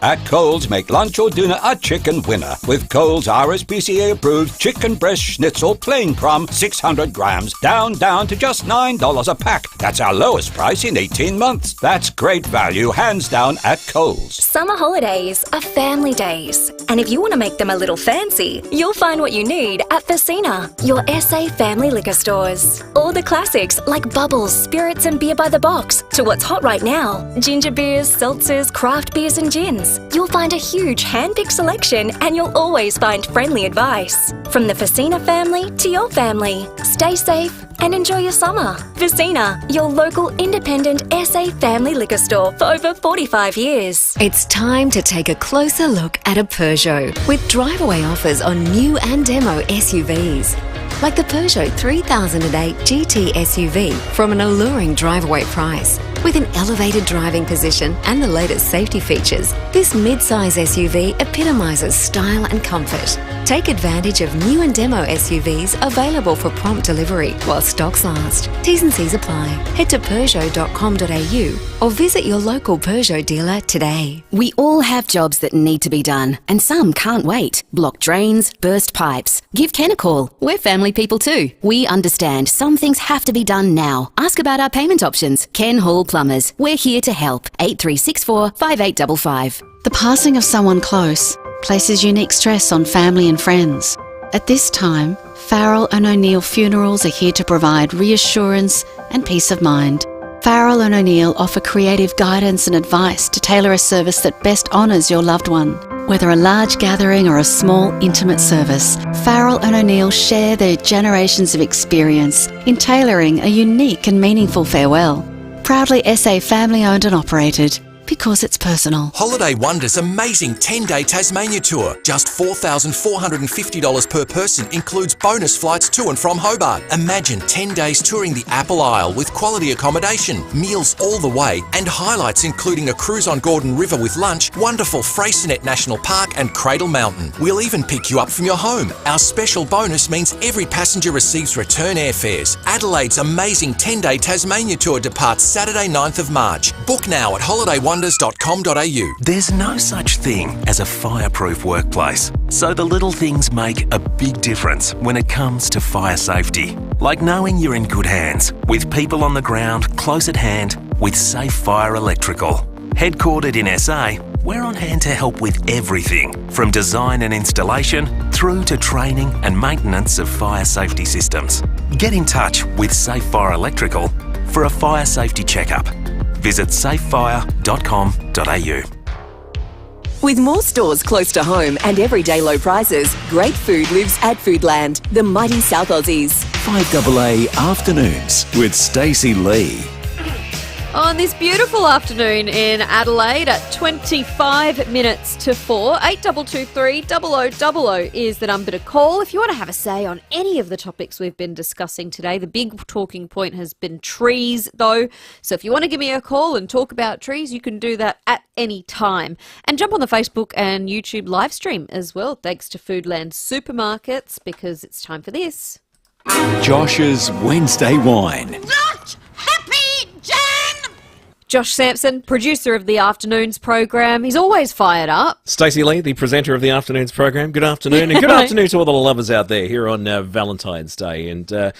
Speaker 2: At Coles, make lunch or dinner a chicken winner with Coles RSPCA approved chicken breast schnitzel plain crumb 600 grams down to just $9 a pack. That's our lowest price in 18 months. That's great value, hands down, at Coles.
Speaker 3: Summer holidays are family days, and if you want to make them a little fancy, you'll find what you need at FIVEAA, your SA family liquor stores. All the classics like bubbles, spirits and beer by the box, to what's hot right now, ginger beers, seltzers, craft beers and gins. You'll find a huge hand-picked selection, and you'll always find friendly advice. From the FIVEAA family to your family. Stay safe and enjoy your summer. FIVEAA, your local independent SA family liquor store for over 45 years.
Speaker 5: It's time to take a closer look at a Peugeot with drive-away offers on new and demo SUVs. Like the Peugeot 3008 GT SUV from an alluring drive-away price. With an elevated driving position and the latest safety features, this mid-size SUV epitomises style and comfort. Take advantage of new and demo SUVs available for prompt delivery while stocks last. T's and C's apply. Head to Peugeot.com.au or visit your local Peugeot dealer today.
Speaker 6: We all have jobs that need to be done, and some can't wait. Block drains, burst pipes. Give Ken a call. We're family people too. We understand some things have to be done now. Ask about our payment options. Ken Hall Plumbers. We're here to help. 8364 5855.
Speaker 18: The passing of someone close places unique stress on family and friends. At this time, Farrell and O'Neill Funerals are here to provide reassurance and peace of mind. Farrell and O'Neill offer creative guidance and advice to tailor a service that best honours your loved one. Whether a large gathering or a small, intimate service, Farrell and O'Neill share their generations of experience in tailoring a unique and meaningful farewell. Proudly SA family owned and operated, because it's personal.
Speaker 19: Holiday Wonders' amazing 10-day Tasmania tour. Just $4,450 per person includes bonus flights to and from Hobart. Imagine 10 days touring the Apple Isle with quality accommodation, meals all the way, and highlights including a cruise on Gordon River with lunch, wonderful Freycinet National Park and Cradle Mountain. We'll even pick you up from your home. Our special bonus means every passenger receives return airfares. Adelaide's amazing 10-day Tasmania tour departs Saturday 9th of March. Book now at holidaywonders.com.au.
Speaker 7: There's no such thing as a fireproof workplace, so the little things make a big difference when it comes to fire safety. Like knowing you're in good hands, with people on the ground close at hand with Safe Fire Electrical. Headquartered in SA, we're on hand to help with everything, from design and installation through to training and maintenance of fire safety systems. Get in touch with Safe Fire Electrical for a fire safety checkup. Visit safefire.com.au.
Speaker 4: With more stores close to home and everyday low prices, great food lives at Foodland, the mighty South Aussies.
Speaker 8: 5AA Afternoons with Stacey Lee.
Speaker 9: On this beautiful afternoon in Adelaide at 25 minutes to 4, 8223 0000 is the number to call if you want to have a say on any of the topics we've been discussing today. The big talking point has been trees, though. So if you want to give me a call and talk about trees, you can do that at any time. And jump on the Facebook and YouTube live stream as well, thanks to Foodland Supermarkets, because it's time for this.
Speaker 8: Josh's Wednesday Wine.
Speaker 9: Josh Sampson, producer of the Afternoons program. He's always fired up.
Speaker 26: Stacey Lee, the presenter of the Afternoons program. Good afternoon, and good afternoon to all the lovers out there here on Valentine's Day. And did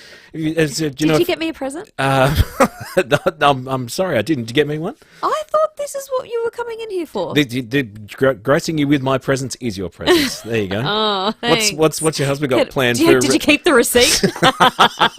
Speaker 26: you
Speaker 9: get me a present?
Speaker 26: I'm sorry, I didn't. Did you get me one?
Speaker 9: I thought this is what you were coming in here for.
Speaker 26: Gracing you with my presents is your presents. There you go.
Speaker 9: Oh, thanks.
Speaker 26: What's your husband got planned for?
Speaker 9: Did you keep the receipt?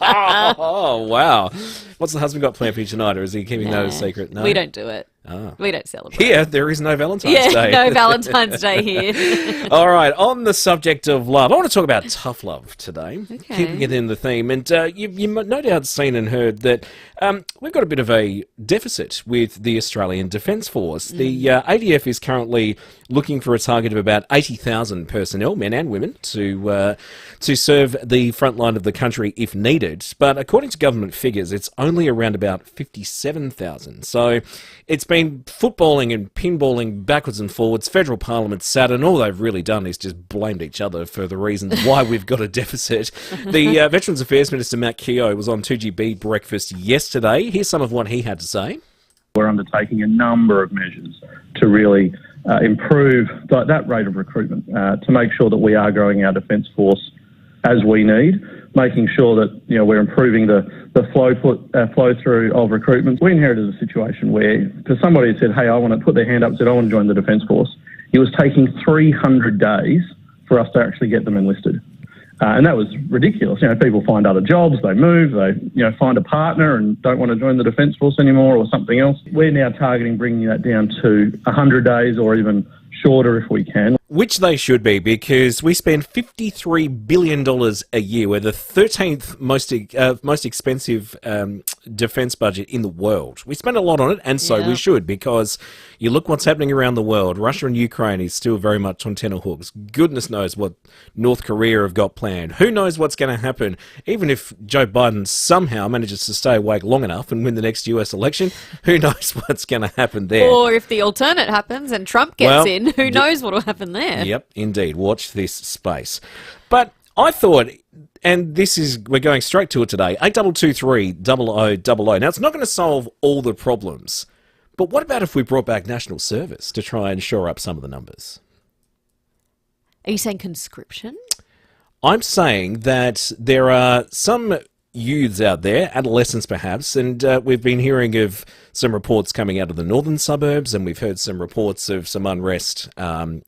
Speaker 26: Oh, wow. What's the husband got planned for you tonight, or is he keeping that a secret? No,
Speaker 9: we don't do it.
Speaker 26: Oh.
Speaker 9: We don't celebrate.
Speaker 26: Here, there is no Valentine's Day.
Speaker 9: No Valentine's Day here.
Speaker 26: All right, on the subject of love, I want to talk about tough love today, keeping it in the theme. And you no doubt seen and heard that we've got a bit of a deficit with the Australian Defence Force. The ADF is currently looking for a target of about 80,000 personnel, men and women, to serve the front line of the country if needed. But according to government figures, it's only around about 57,000. So it's been footballing and pinballing backwards and forwards. Federal Parliament sat, and all they've really done is just blamed each other for the reason why we've got a deficit. The Veterans Affairs Minister, Matt Keogh, was on 2GB Breakfast yesterday. Here's some of what he had to say.
Speaker 27: We're undertaking a number of measures to really
Speaker 10: improve that rate of recruitment to make sure that we are growing our Defence Force as we need, making sure that we're improving the flow through of recruitment. We inherited a situation where, for somebody who said, "Hey, I want to put their hand up," and said, "I want to join the Defence Force," it was taking 300 days for us to actually get them enlisted. And that was ridiculous. People find other jobs, they move, they find a partner and don't want to join the Defence Force anymore or something else. We're now targeting bringing that down to 100 days or even shorter if we can.
Speaker 26: Which they should be, because we spend $53 billion a year. We're the 13th most expensive defence budget in the world. We spend a lot on it, and so we should, because you look what's happening around the world. Russia and Ukraine is still very much on tenterhooks. Goodness knows what North Korea have got planned. Who knows what's going to happen? Even if Joe Biden somehow manages to stay awake long enough and win the next US election, who knows what's going to happen there?
Speaker 9: Or if the alternate happens and Trump gets in, who knows what will happen there?
Speaker 26: Yep, indeed. Watch this space. But I thought, and we're going straight to it today, 8223 0000. Now, it's not going to solve all the problems, but what about if we brought back national service to try and shore up some of the numbers?
Speaker 9: Are you saying conscription?
Speaker 26: I'm saying that there are some youths out there, adolescents perhaps, and we've been hearing of some reports coming out of the northern suburbs, and we've heard some reports of some unrest in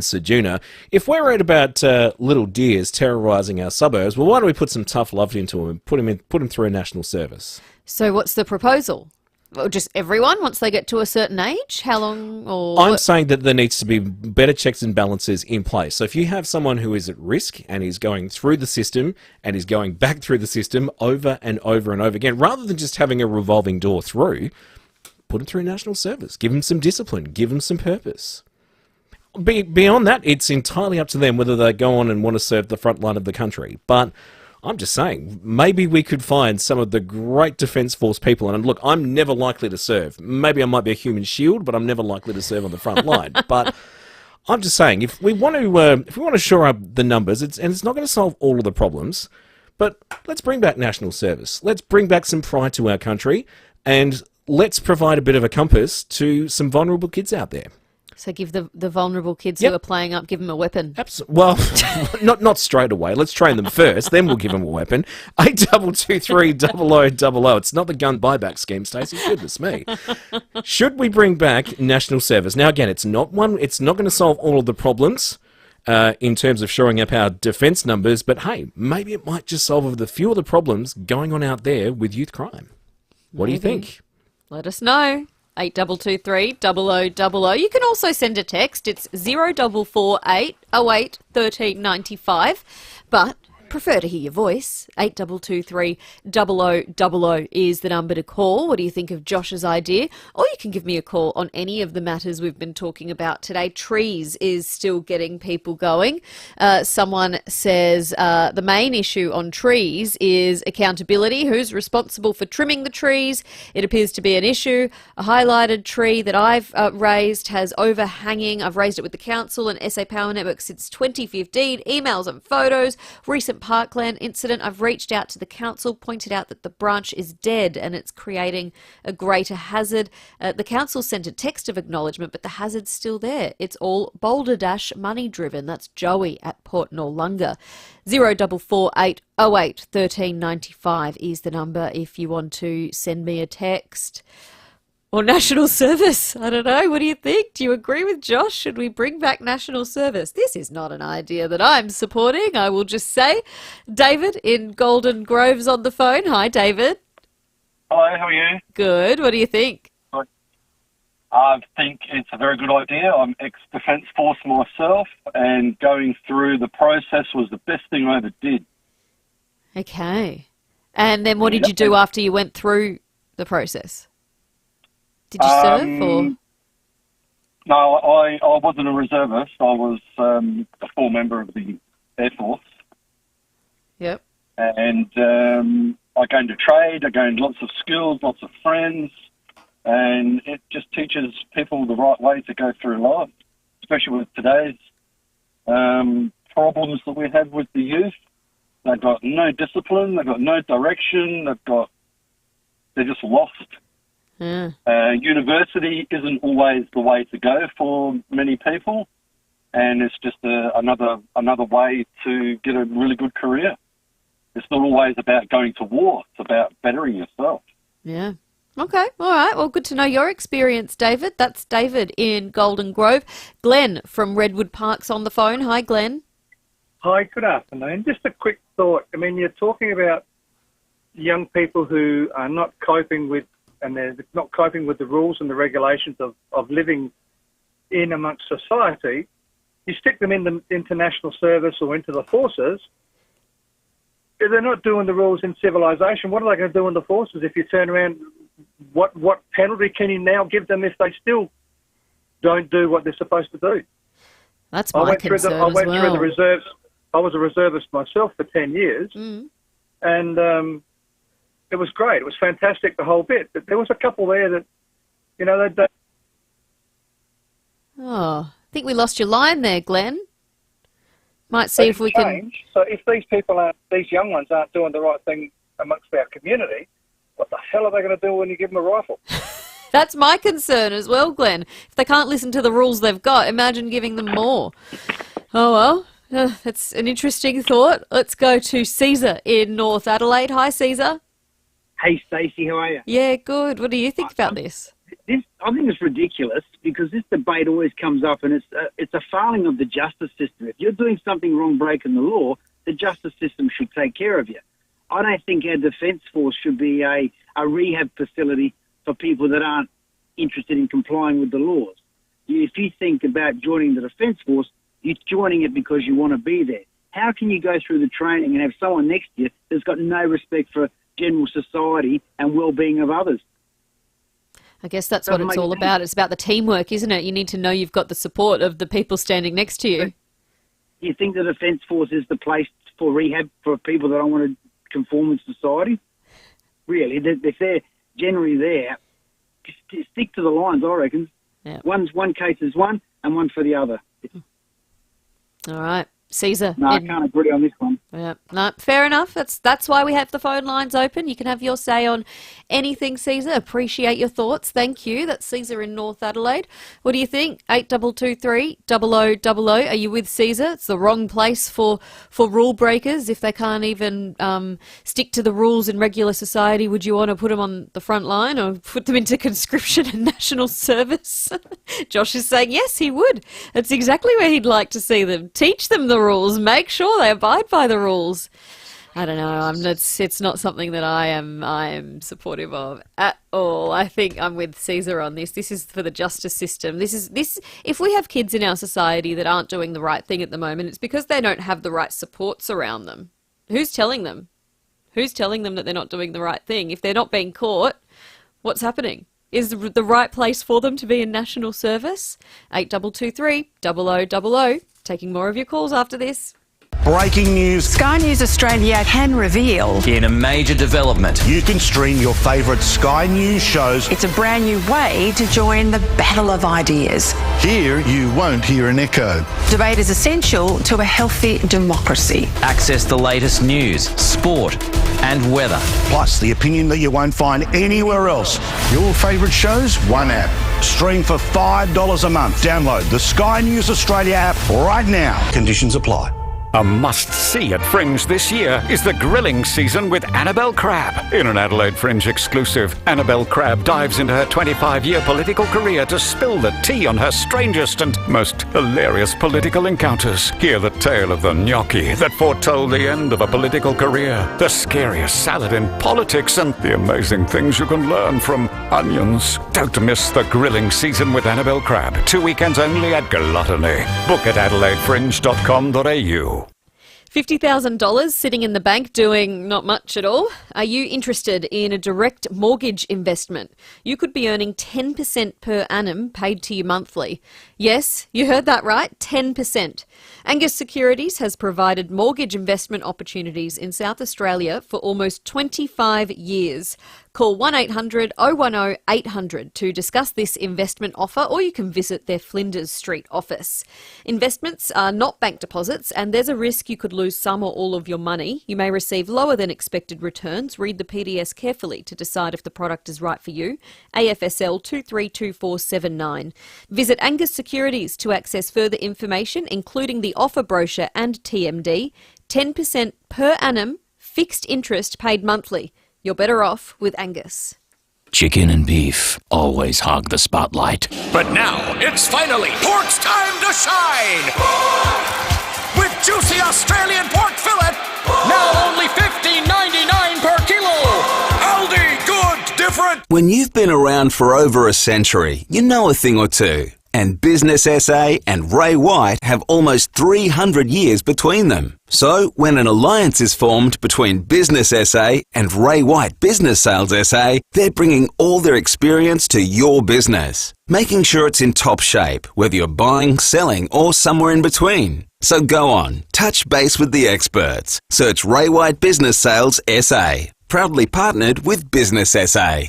Speaker 26: Ceduna. If we're worried about little deers terrorising our suburbs, well, why don't we put some tough love into them and put them through a national service?
Speaker 9: So what's the proposal? Well, just everyone once they get to a certain age? How long? Or
Speaker 26: I'm saying that there needs to be better checks and balances in place. So if you have someone who is at risk and is going through the system and is going back through the system over and over and over again, rather than just having a revolving door through, put them through national service. Give them some discipline. Give them some purpose. Beyond that, it's entirely up to them whether they go on and want to serve the front line of the country. But I'm just saying, maybe we could find some of the great Defence Force people, and look, I'm never likely to serve. Maybe I might be a human shield, but I'm never likely to serve on the front line. But I'm just saying, if we want to shore up the numbers, it's not going to solve all of the problems, but let's bring back national service. Let's bring back some pride to our country, and let's provide a bit of a compass to some vulnerable kids out there.
Speaker 9: So give the vulnerable kids who are playing up, give them a weapon.
Speaker 26: Well, not straight away. Let's train them first, then we'll give them a weapon. 8223 0000. It's not the gun buyback scheme, Stacey. Goodness me. Should we bring back national service? Now, again, it's not going to solve all of the problems in terms of shoring up our defence numbers, but hey, maybe it might just solve the few of the problems going on out there with youth crime. What do you think?
Speaker 9: Let us know. 8223 0000. You can also send a text. It's 0448 08 1395. But prefer to hear your voice. 8223 0000 is the number to call. What do you think of Josh's idea? Or you can give me a call on any of the matters we've been talking about today. Trees is still getting people going. Someone says the main issue on trees is accountability. Who's responsible for trimming the trees? It appears to be an issue. A highlighted tree that I've raised has overhanging. I've raised it with the council and SA Power Network since 2015. Emails and photos. Recent parkland incident. I've reached out to the council, pointed out that the branch is dead and it's creating a greater hazard. The council sent a text of acknowledgement, but the hazard's still there. It's all Boulder Dash money driven. That's Joey at Port Noarlunga. 0448 08 1395 is the number if you want to send me a text. Or national service. I don't know. What do you think? Do you agree with Josh? Should we bring back national service? This is not an idea that I'm supporting, I will just say. David in Golden Grove's on the phone. Hi, David.
Speaker 12: Hello, how are you?
Speaker 9: Good. What do you think?
Speaker 12: I think it's a very good idea. I'm ex-Defence Force myself, and going through the process was the best thing I ever did.
Speaker 9: Okay. And then what did you do after you went through the process? Did you serve or?
Speaker 12: No, I wasn't a reservist. I was a full member of the Air Force.
Speaker 9: Yep.
Speaker 12: And I gained a trade, I gained lots of skills, lots of friends, and it just teaches people the right way to go through life, especially with today's problems that we have with the youth. They've got no discipline, they've got no direction, they're just lost. University isn't always the way to go for many people, and it's just another way to get a really good career. It's not always about going to war. It's about bettering yourself.
Speaker 9: Yeah. Okay. All right. Well, good to know your experience, David. That's David in Golden Grove. Glenn from Redwood Park's on the phone. Hi, Glenn.
Speaker 14: Hi, good afternoon. Just a quick thought. I mean, you're talking about young people who are not coping with, and they're not coping with the rules and the regulations of living in amongst society. You stick them in the international service or into the forces. If they're not doing the rules in civilization, what are they going to do in the forces? If you turn around, what penalty can you now give them if they still don't do what they're supposed to do?
Speaker 9: That's my concern
Speaker 14: I went
Speaker 9: as well.
Speaker 14: through the reserves. I was a reservist myself for 10 years, and it was great. It was fantastic, the whole bit. But there was a couple there that, you know, they.
Speaker 9: Oh, I think we lost your line there, Glenn. Might see if we can.
Speaker 14: So if these young ones aren't doing the right thing amongst our community, what the hell are they going to do when you give them a rifle?
Speaker 9: That's my concern as well, Glenn. If they can't listen to the rules they've got, imagine giving them more. Oh, well, that's an interesting thought. Let's go to Caesar in North Adelaide. Hi, Caesar.
Speaker 15: Hey, Stacey, how are you?
Speaker 9: Yeah, good. What do you think about this?
Speaker 15: I think it's ridiculous because this debate always comes up, and it's a failing of the justice system. If you're doing something wrong, breaking the law, the justice system should take care of you. I don't think our Defence Force should be a rehab facility for people that aren't interested in complying with the laws. If you think about joining the Defence Force, you're joining it because you want to be there. How can you go through the training and have someone next to you that's got no respect for general society and well-being of others?
Speaker 9: I guess that's what it's all about. It's about the teamwork, isn't it? You need to know you've got the support of the people standing next to you.
Speaker 15: You think the Defence Force is the place for rehab for people that don't want to conform with society? Really, if they're generally there, just stick to the lines, I reckon.
Speaker 9: Yeah.
Speaker 15: One case is one and one for the other.
Speaker 9: All right. Caesar.
Speaker 15: No, I can't agree on this one.
Speaker 9: Yeah, no, fair enough. That's why we have the phone lines open. You can have your say on anything, Caesar. Appreciate your thoughts. Thank you. That's Caesar in North Adelaide. What do you think? 8223 0000. Are you with Caesar? It's the wrong place for rule breakers. If they can't even stick to the rules in regular society, would you want to put them on the front line or put them into conscription and national service? Josh is saying yes, he would. That's exactly where he'd like to see them. Teach them the rules. Make sure they abide by the rules. I don't know. It's not something that I am supportive of at all. I think I'm with Caesar on this. This is for the justice system. This. If we have kids in our society that aren't doing the right thing at the moment, it's because they don't have the right supports around them. Who's telling them? Who's telling them that they're not doing the right thing? If they're not being caught, what's happening? Is the right place for them to be in national service? 8223 0000. Taking more of your calls after this.
Speaker 16: Breaking news.
Speaker 17: Sky News Australia can reveal
Speaker 16: In a major development, you can stream your favourite Sky News shows.
Speaker 17: it's a brand new way to join the battle of ideas.
Speaker 16: Here, you won't hear an echo.
Speaker 17: Debate is essential to a healthy democracy.
Speaker 16: Access the latest news, sport, and weather. Plus, the opinion that you won't find anywhere else. Your favourite shows, one app. Stream for $5 a month. Download the Sky News Australia app right now. Conditions apply.
Speaker 8: A must-see at Fringe this year is the grilling season with Annabelle Crabb. In an Adelaide Fringe exclusive, Annabelle Crabb dives into her 25-year political career to spill the tea on her strangest and most hilarious political encounters. Hear the tale of the gnocchi that foretold the end of a political career, the scariest salad in politics, and the amazing things you can learn from onions. Don't miss the grilling season with Annabelle Crabb. 2 weekends only at Gluttony. Book at adelaidefringe.com.au.
Speaker 9: $50,000 sitting in the bank doing not much at all. Are you interested in a direct mortgage investment? You could be earning 10% per annum paid to you monthly. Yes, you heard that right, 10%. Angus Securities has provided mortgage investment opportunities in South Australia for almost 25 years. Call 1800 010 800 to discuss this investment offer, or you can visit their Flinders Street office. Investments are not bank deposits, and there's a risk you could lose some or all of your money. You may receive lower than expected returns. Read the PDS carefully to decide if the product is right for you. AFSL 232479. Visit Angus Securities to access further information, including the offer brochure and TMD. 10% per annum, fixed interest paid monthly. You're better off with Angus.
Speaker 20: Chicken and beef always hog the spotlight.
Speaker 21: But now it's finally pork's time to shine! With juicy Australian pork fillet, now only $15.99 per kilo. Aldi, good, different.
Speaker 22: When you've been around for over a century, you know a thing or two. And Business SA and Ray White have almost 300 years between them. So when an alliance is formed between Business SA and Ray White Business Sales SA, they're bringing all their experience to your business, making sure it's in top shape, whether you're buying, selling, or somewhere in between. So go on, touch base with the experts. Search Ray White Business Sales SA. Proudly partnered with Business SA.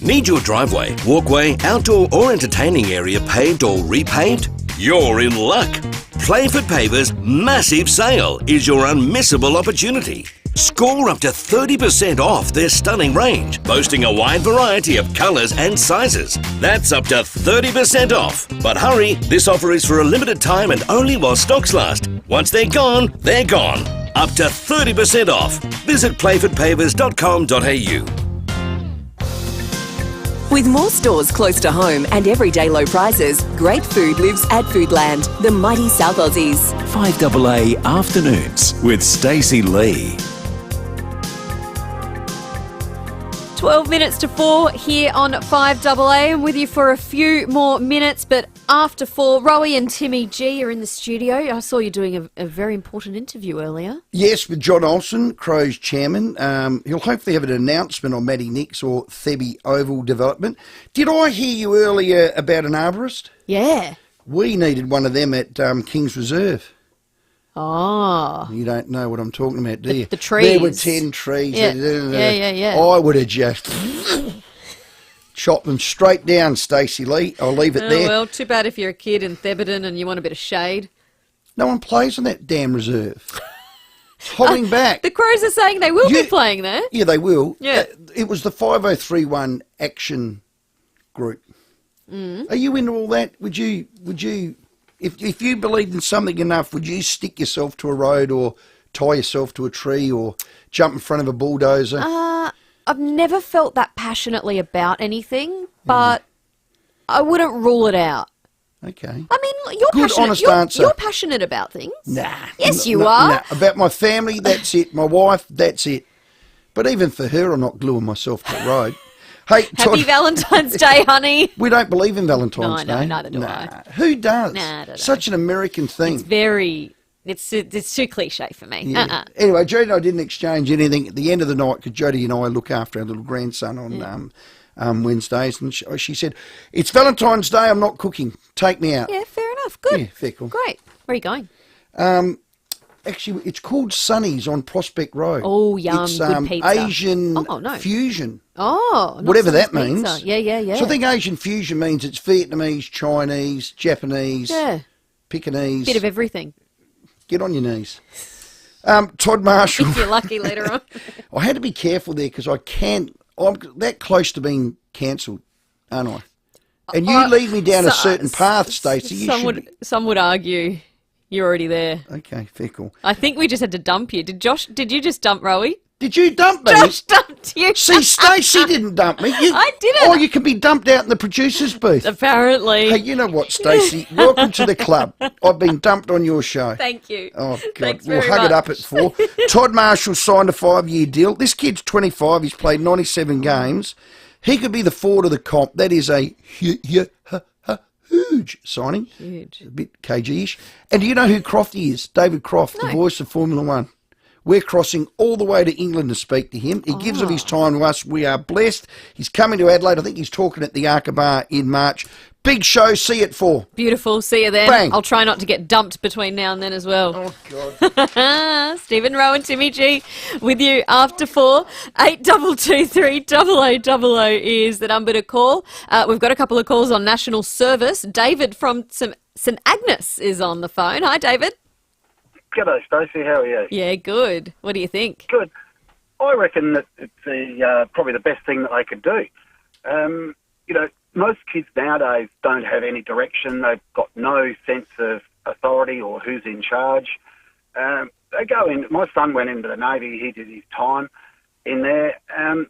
Speaker 23: Need your driveway, walkway, outdoor or entertaining area paved or repaved? You're in luck. Playford Pavers' massive sale is your unmissable opportunity. Score up to 30% off their stunning range, boasting a wide variety of colours and sizes. That's up to 30% off. But hurry, this offer is for a limited time and only while stocks last. Once they're gone, they're gone. Up to 30% off. Visit playfordpavers.com.au.
Speaker 4: With more stores close to home and everyday low prices, great food lives at Foodland, the mighty South Aussies.
Speaker 7: 5AA Afternoons with Stacey Lee.
Speaker 9: 12 minutes to 4 here on 5AA. I'm with you for a few more minutes, but after 4, Rowey and Timmy G are in the studio. I saw you doing a very important interview earlier.
Speaker 24: Yes, with John Olsen, Crow's chairman. He'll hopefully have an announcement on Matty Nix or Thebe Oval development. Did I hear you earlier about an arborist?
Speaker 9: Yeah.
Speaker 24: We needed one of them at King's Reserve.
Speaker 9: Oh.
Speaker 24: You don't know what I'm talking about, do you?
Speaker 9: The trees.
Speaker 24: There were 10 trees.
Speaker 9: Yeah.
Speaker 24: I would have just chopped them straight down, Stacey Lee. I'll leave it there.
Speaker 9: Well, too bad if you're a kid in Theberton and you want a bit of shade.
Speaker 24: No one plays on that damn reserve. Holding back.
Speaker 9: The Crows are saying they will be playing there.
Speaker 24: Yeah, they will.
Speaker 9: Yeah.
Speaker 24: It was the 5031 Action Group.
Speaker 9: Mm.
Speaker 24: Are you into all that? Would you, if you believed in something enough, would you stick yourself to a road or tie yourself to a tree or jump in front of a bulldozer?
Speaker 9: I've never felt that passionately about anything, but I wouldn't rule it out.
Speaker 24: Okay.
Speaker 9: I mean, you're
Speaker 24: Good,
Speaker 9: passionate.
Speaker 24: honest answer.
Speaker 9: You're passionate about things.
Speaker 24: Nah.
Speaker 9: Yes, you are.
Speaker 24: Nah. About my family, that's it. My wife, that's it. But even for her, I'm not gluing myself to the road. Hey,
Speaker 9: Happy Valentine's Day, honey.
Speaker 24: We don't believe in Valentine's Day.
Speaker 9: No, neither do I.
Speaker 24: Who does?
Speaker 9: Nah, I don't know.
Speaker 24: Such an American thing.
Speaker 9: It's too cliche for me.
Speaker 24: Yeah. Anyway, Jodie and I didn't exchange anything at the end of the night because Jodie and I look after our little grandson on Wednesdays, and she said, "It's Valentine's Day. I'm not cooking. Take me out."
Speaker 9: Yeah, fair enough. Good.
Speaker 24: Yeah, fair cool.
Speaker 9: Great. Where are you going?
Speaker 24: Actually, it's called Sonny's on Prospect Road.
Speaker 9: Oh, yum.
Speaker 24: It's
Speaker 9: good pizza.
Speaker 24: Asian fusion.
Speaker 9: Oh, not
Speaker 24: whatever that
Speaker 9: Sonny's
Speaker 24: means.
Speaker 9: pizza. Yeah.
Speaker 24: So I think Asian fusion means it's Vietnamese, Chinese, Japanese,
Speaker 9: Yeah.
Speaker 24: Pekingese.
Speaker 9: Bit of everything.
Speaker 24: Get on your knees. Todd Marshall.
Speaker 9: If you're lucky later on.
Speaker 24: I had to be careful there because I'm that close to being cancelled, aren't I? And you lead me down a certain path, Stacey.
Speaker 9: Some would argue you're already there.
Speaker 24: Okay, fair call.
Speaker 9: I think we just had to dump you. Did you just dump Rowey?
Speaker 24: Did you dump me?
Speaker 9: Josh dumped you.
Speaker 24: See, Stacey didn't dump me.
Speaker 9: I didn't.
Speaker 24: Oh, you can be dumped out in the producer's booth.
Speaker 9: Apparently.
Speaker 24: Hey, you know what, Stacey? Welcome to the club. I've been dumped on your show.
Speaker 9: Thank you.
Speaker 24: Oh, God.
Speaker 9: Thanks
Speaker 24: We'll
Speaker 9: very
Speaker 24: hug
Speaker 9: much.
Speaker 24: it up at 4. Todd Marshall signed a 5-year deal. This kid's 25. He's played 97 games. He could be the forward of the comp. That is a huge signing.
Speaker 9: Huge.
Speaker 24: A bit KG-ish. And do you know who Crofty is? David Croft, the voice of Formula 1. We're crossing all the way to England to speak to him. He gives of his time to us. We are blessed. He's coming to Adelaide. I think he's talking at the Arkabar in March. Big show. See you at 4.
Speaker 9: Beautiful. See you then.
Speaker 24: Bang.
Speaker 9: I'll try not to get dumped between now and then as well.
Speaker 24: Oh,
Speaker 9: God. Stephen Rowe and Timmy G with you after 4. 8223 0000 is the number to call. We've got a couple of calls on national service. David from St Agnes is on the phone. Hi, David.
Speaker 1: G'day, Stacey. How are you?
Speaker 9: Yeah, good. What do you think?
Speaker 1: Good. I reckon that it's probably the best thing that they could do. You know, most kids nowadays don't have any direction. They've got no sense of authority or who's in charge. They go in. My son went into the Navy. He did his time in there. And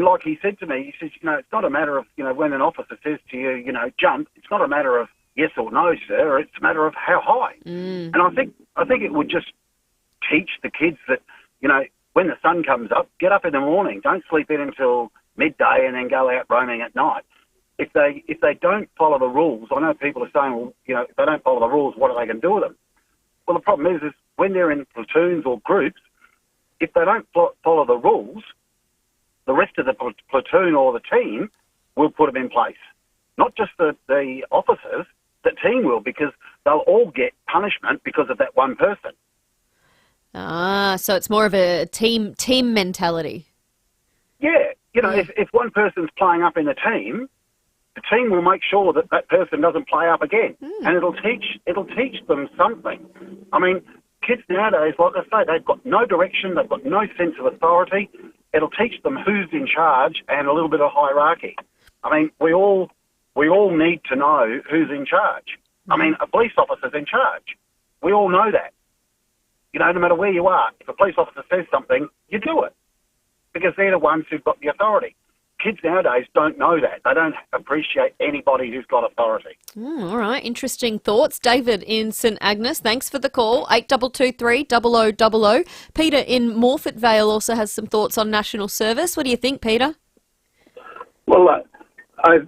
Speaker 1: like he said to me, he says, you know, it's not a matter of, you know, when an officer says to you, you know, jump, it's not a matter of yes or no, sir. It's a matter of how high. And I think it would just teach the kids that, you know, when the sun comes up, get up in the morning. Don't sleep in until midday and then go out roaming at night. If they don't follow the rules, I know people are saying, well, you know, if they don't follow the rules, what are they going to do with them? Well, the problem is when they're in platoons or groups, if they don't follow the rules, the rest of the platoon or the team will put them in place. Not just the officers, the team will, because they'll all get punishment because of that one person.
Speaker 9: So it's more of a team mentality.
Speaker 1: Yeah, you know, if one person's playing up in the team will make sure that that person doesn't play up again, and it'll teach them something. I mean, kids nowadays, like I say, they've got no direction, they've got no sense of authority. It'll teach them who's in charge and a little bit of hierarchy. I mean, we all need to know who's in charge. I mean, a police officer's in charge. We all know that. You know, no matter where you are, if a police officer says something, you do it, because they're the ones who've got the authority. Kids nowadays don't know that. They don't appreciate anybody who's got authority.
Speaker 9: All right, interesting thoughts. David in St Agnes, thanks for the call. 8223 0000. Peter in Morford Vale also has some thoughts on national service. What do you think, Peter?
Speaker 2: Well, I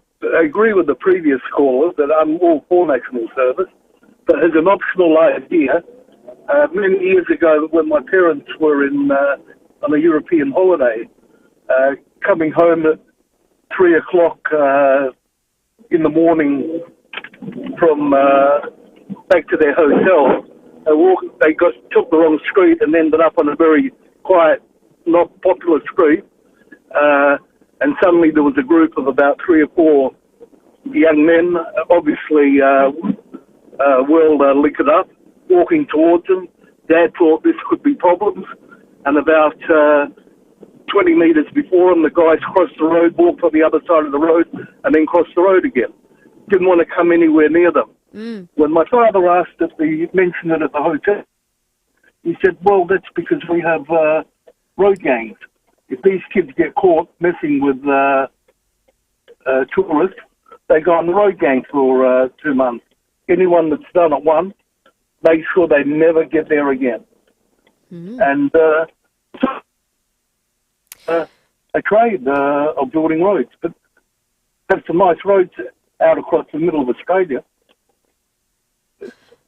Speaker 2: agree with the previous caller that I'm all for national service, but as an optional idea, many years ago when my parents were on a European holiday, coming home at 3 o'clock in the morning from back to their hotel, they took the wrong street and ended up on a very quiet, not popular street, and suddenly there was a group of about 3 or 4 young men, obviously well liquored up, walking towards them. Dad thought this could be problems, and about 20 metres before them, the guys crossed the road, walked on the other side of the road, and then crossed the road again. Didn't want to come anywhere near them. When my father asked if they mentioned it at the hotel, he said, well, that's because we have road gangs. If these kids get caught messing with tourists, they go on the road gang for 2 months. Anyone that's done it once, make sure they never get there again. And a trade of building roads, but have some nice roads out across the middle of Australia.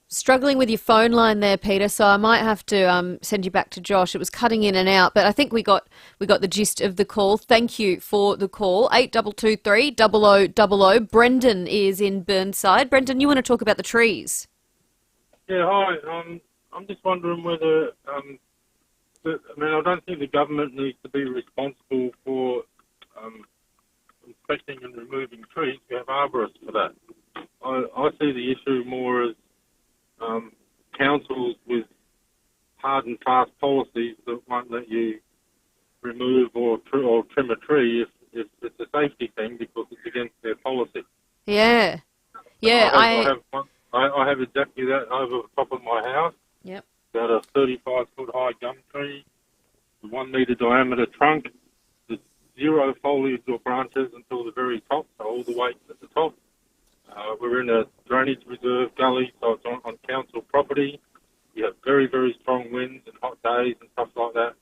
Speaker 9: Struggling with your phone line there, Peter, so I might have to send you back to Josh. It was cutting in and out, but I think we got the gist of the call. Thank you for the call. 8223 0000. Brendan is in Burnside. Brendan, you want to talk about the trees?
Speaker 3: Yeah, hi. I'm just wondering whether, I don't think the government needs to be responsible for inspecting and removing trees. We have arborists for that. I see the issue more as councils with hard and fast policies that won't let you remove or trim a tree if it's a safety thing because it's against their policy.
Speaker 9: Yeah. Yeah,
Speaker 3: I have exactly that over the top of my house.
Speaker 9: Yep.
Speaker 3: About a 35-foot high gum tree, a 1 metre diameter trunk, with 0 foliage or branches until the very top, so all the weight at the top. We're in a drainage reserve gully, so it's on council property. You have very, very strong winds and hot days and stuff like that.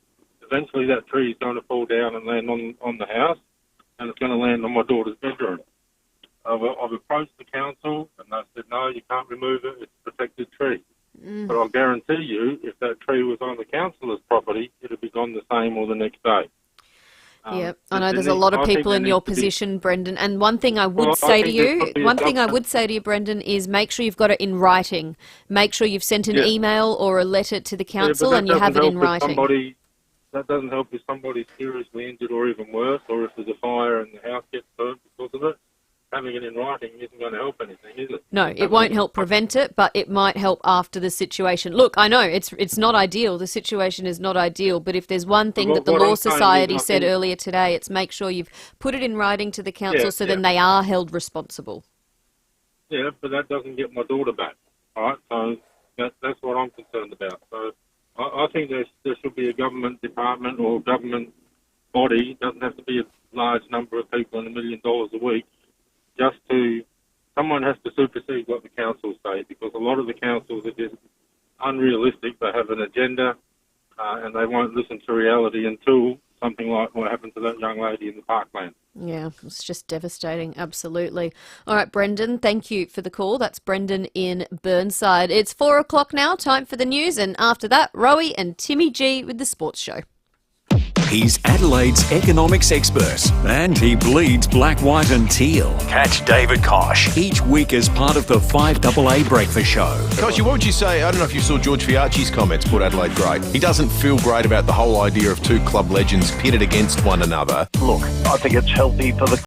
Speaker 3: Eventually that tree is going to fall down and land on the house, and it's going to land on my daughter's bedroom. I've approached the council, and they said, no, you can't remove it, it's a protected tree. But I'll guarantee you, if that tree was on the councillor's property, it'd be gone the same or the next day.
Speaker 9: Yep, I know there's a lot of people in your position, Brendan. And one thing I would say to you, Brendan, is make sure you've got it in writing. Make sure you've sent an email or a letter to the council and you have it in writing.
Speaker 3: That doesn't help if somebody's seriously injured or even worse, or if there's a fire and the house gets burnt because of it. Having it in writing isn't going to help anything, is it?
Speaker 9: No, it won't help prevent it, but it might help after the situation. Look, I know it's not ideal. The situation is not ideal, but if there's one thing that the Law Society said earlier today, it's make sure you've put it in writing to the council then they are held responsible.
Speaker 3: Yeah, but that doesn't get my daughter back, all right? So that's what I'm concerned about. So I think there should be a government department or government body. It doesn't have to be a large number of people and $1 million a week. Someone has to supersede what the councils say, because a lot of the councils are just unrealistic. They have an agenda and they won't listen to reality until something like what happened to that young lady in the parkland.
Speaker 9: Yeah, it's just devastating, absolutely. All right, Brendan, thank you for the call. That's Brendan in Burnside. It's 4 o'clock now, time for the news, and after that, Rowey and Timmy G with the Sports Show.
Speaker 8: He's Adelaide's economics expert, and he bleeds black, white and teal. Catch David Kosh each week as part of the FIVEAA Breakfast Show.
Speaker 5: Kosh, what would you say? I don't know if you saw George Fiarchi's comments, Port Adelaide great. He doesn't feel great about the whole idea of two club legends pitted against one another.
Speaker 6: Look, I think it's healthy for the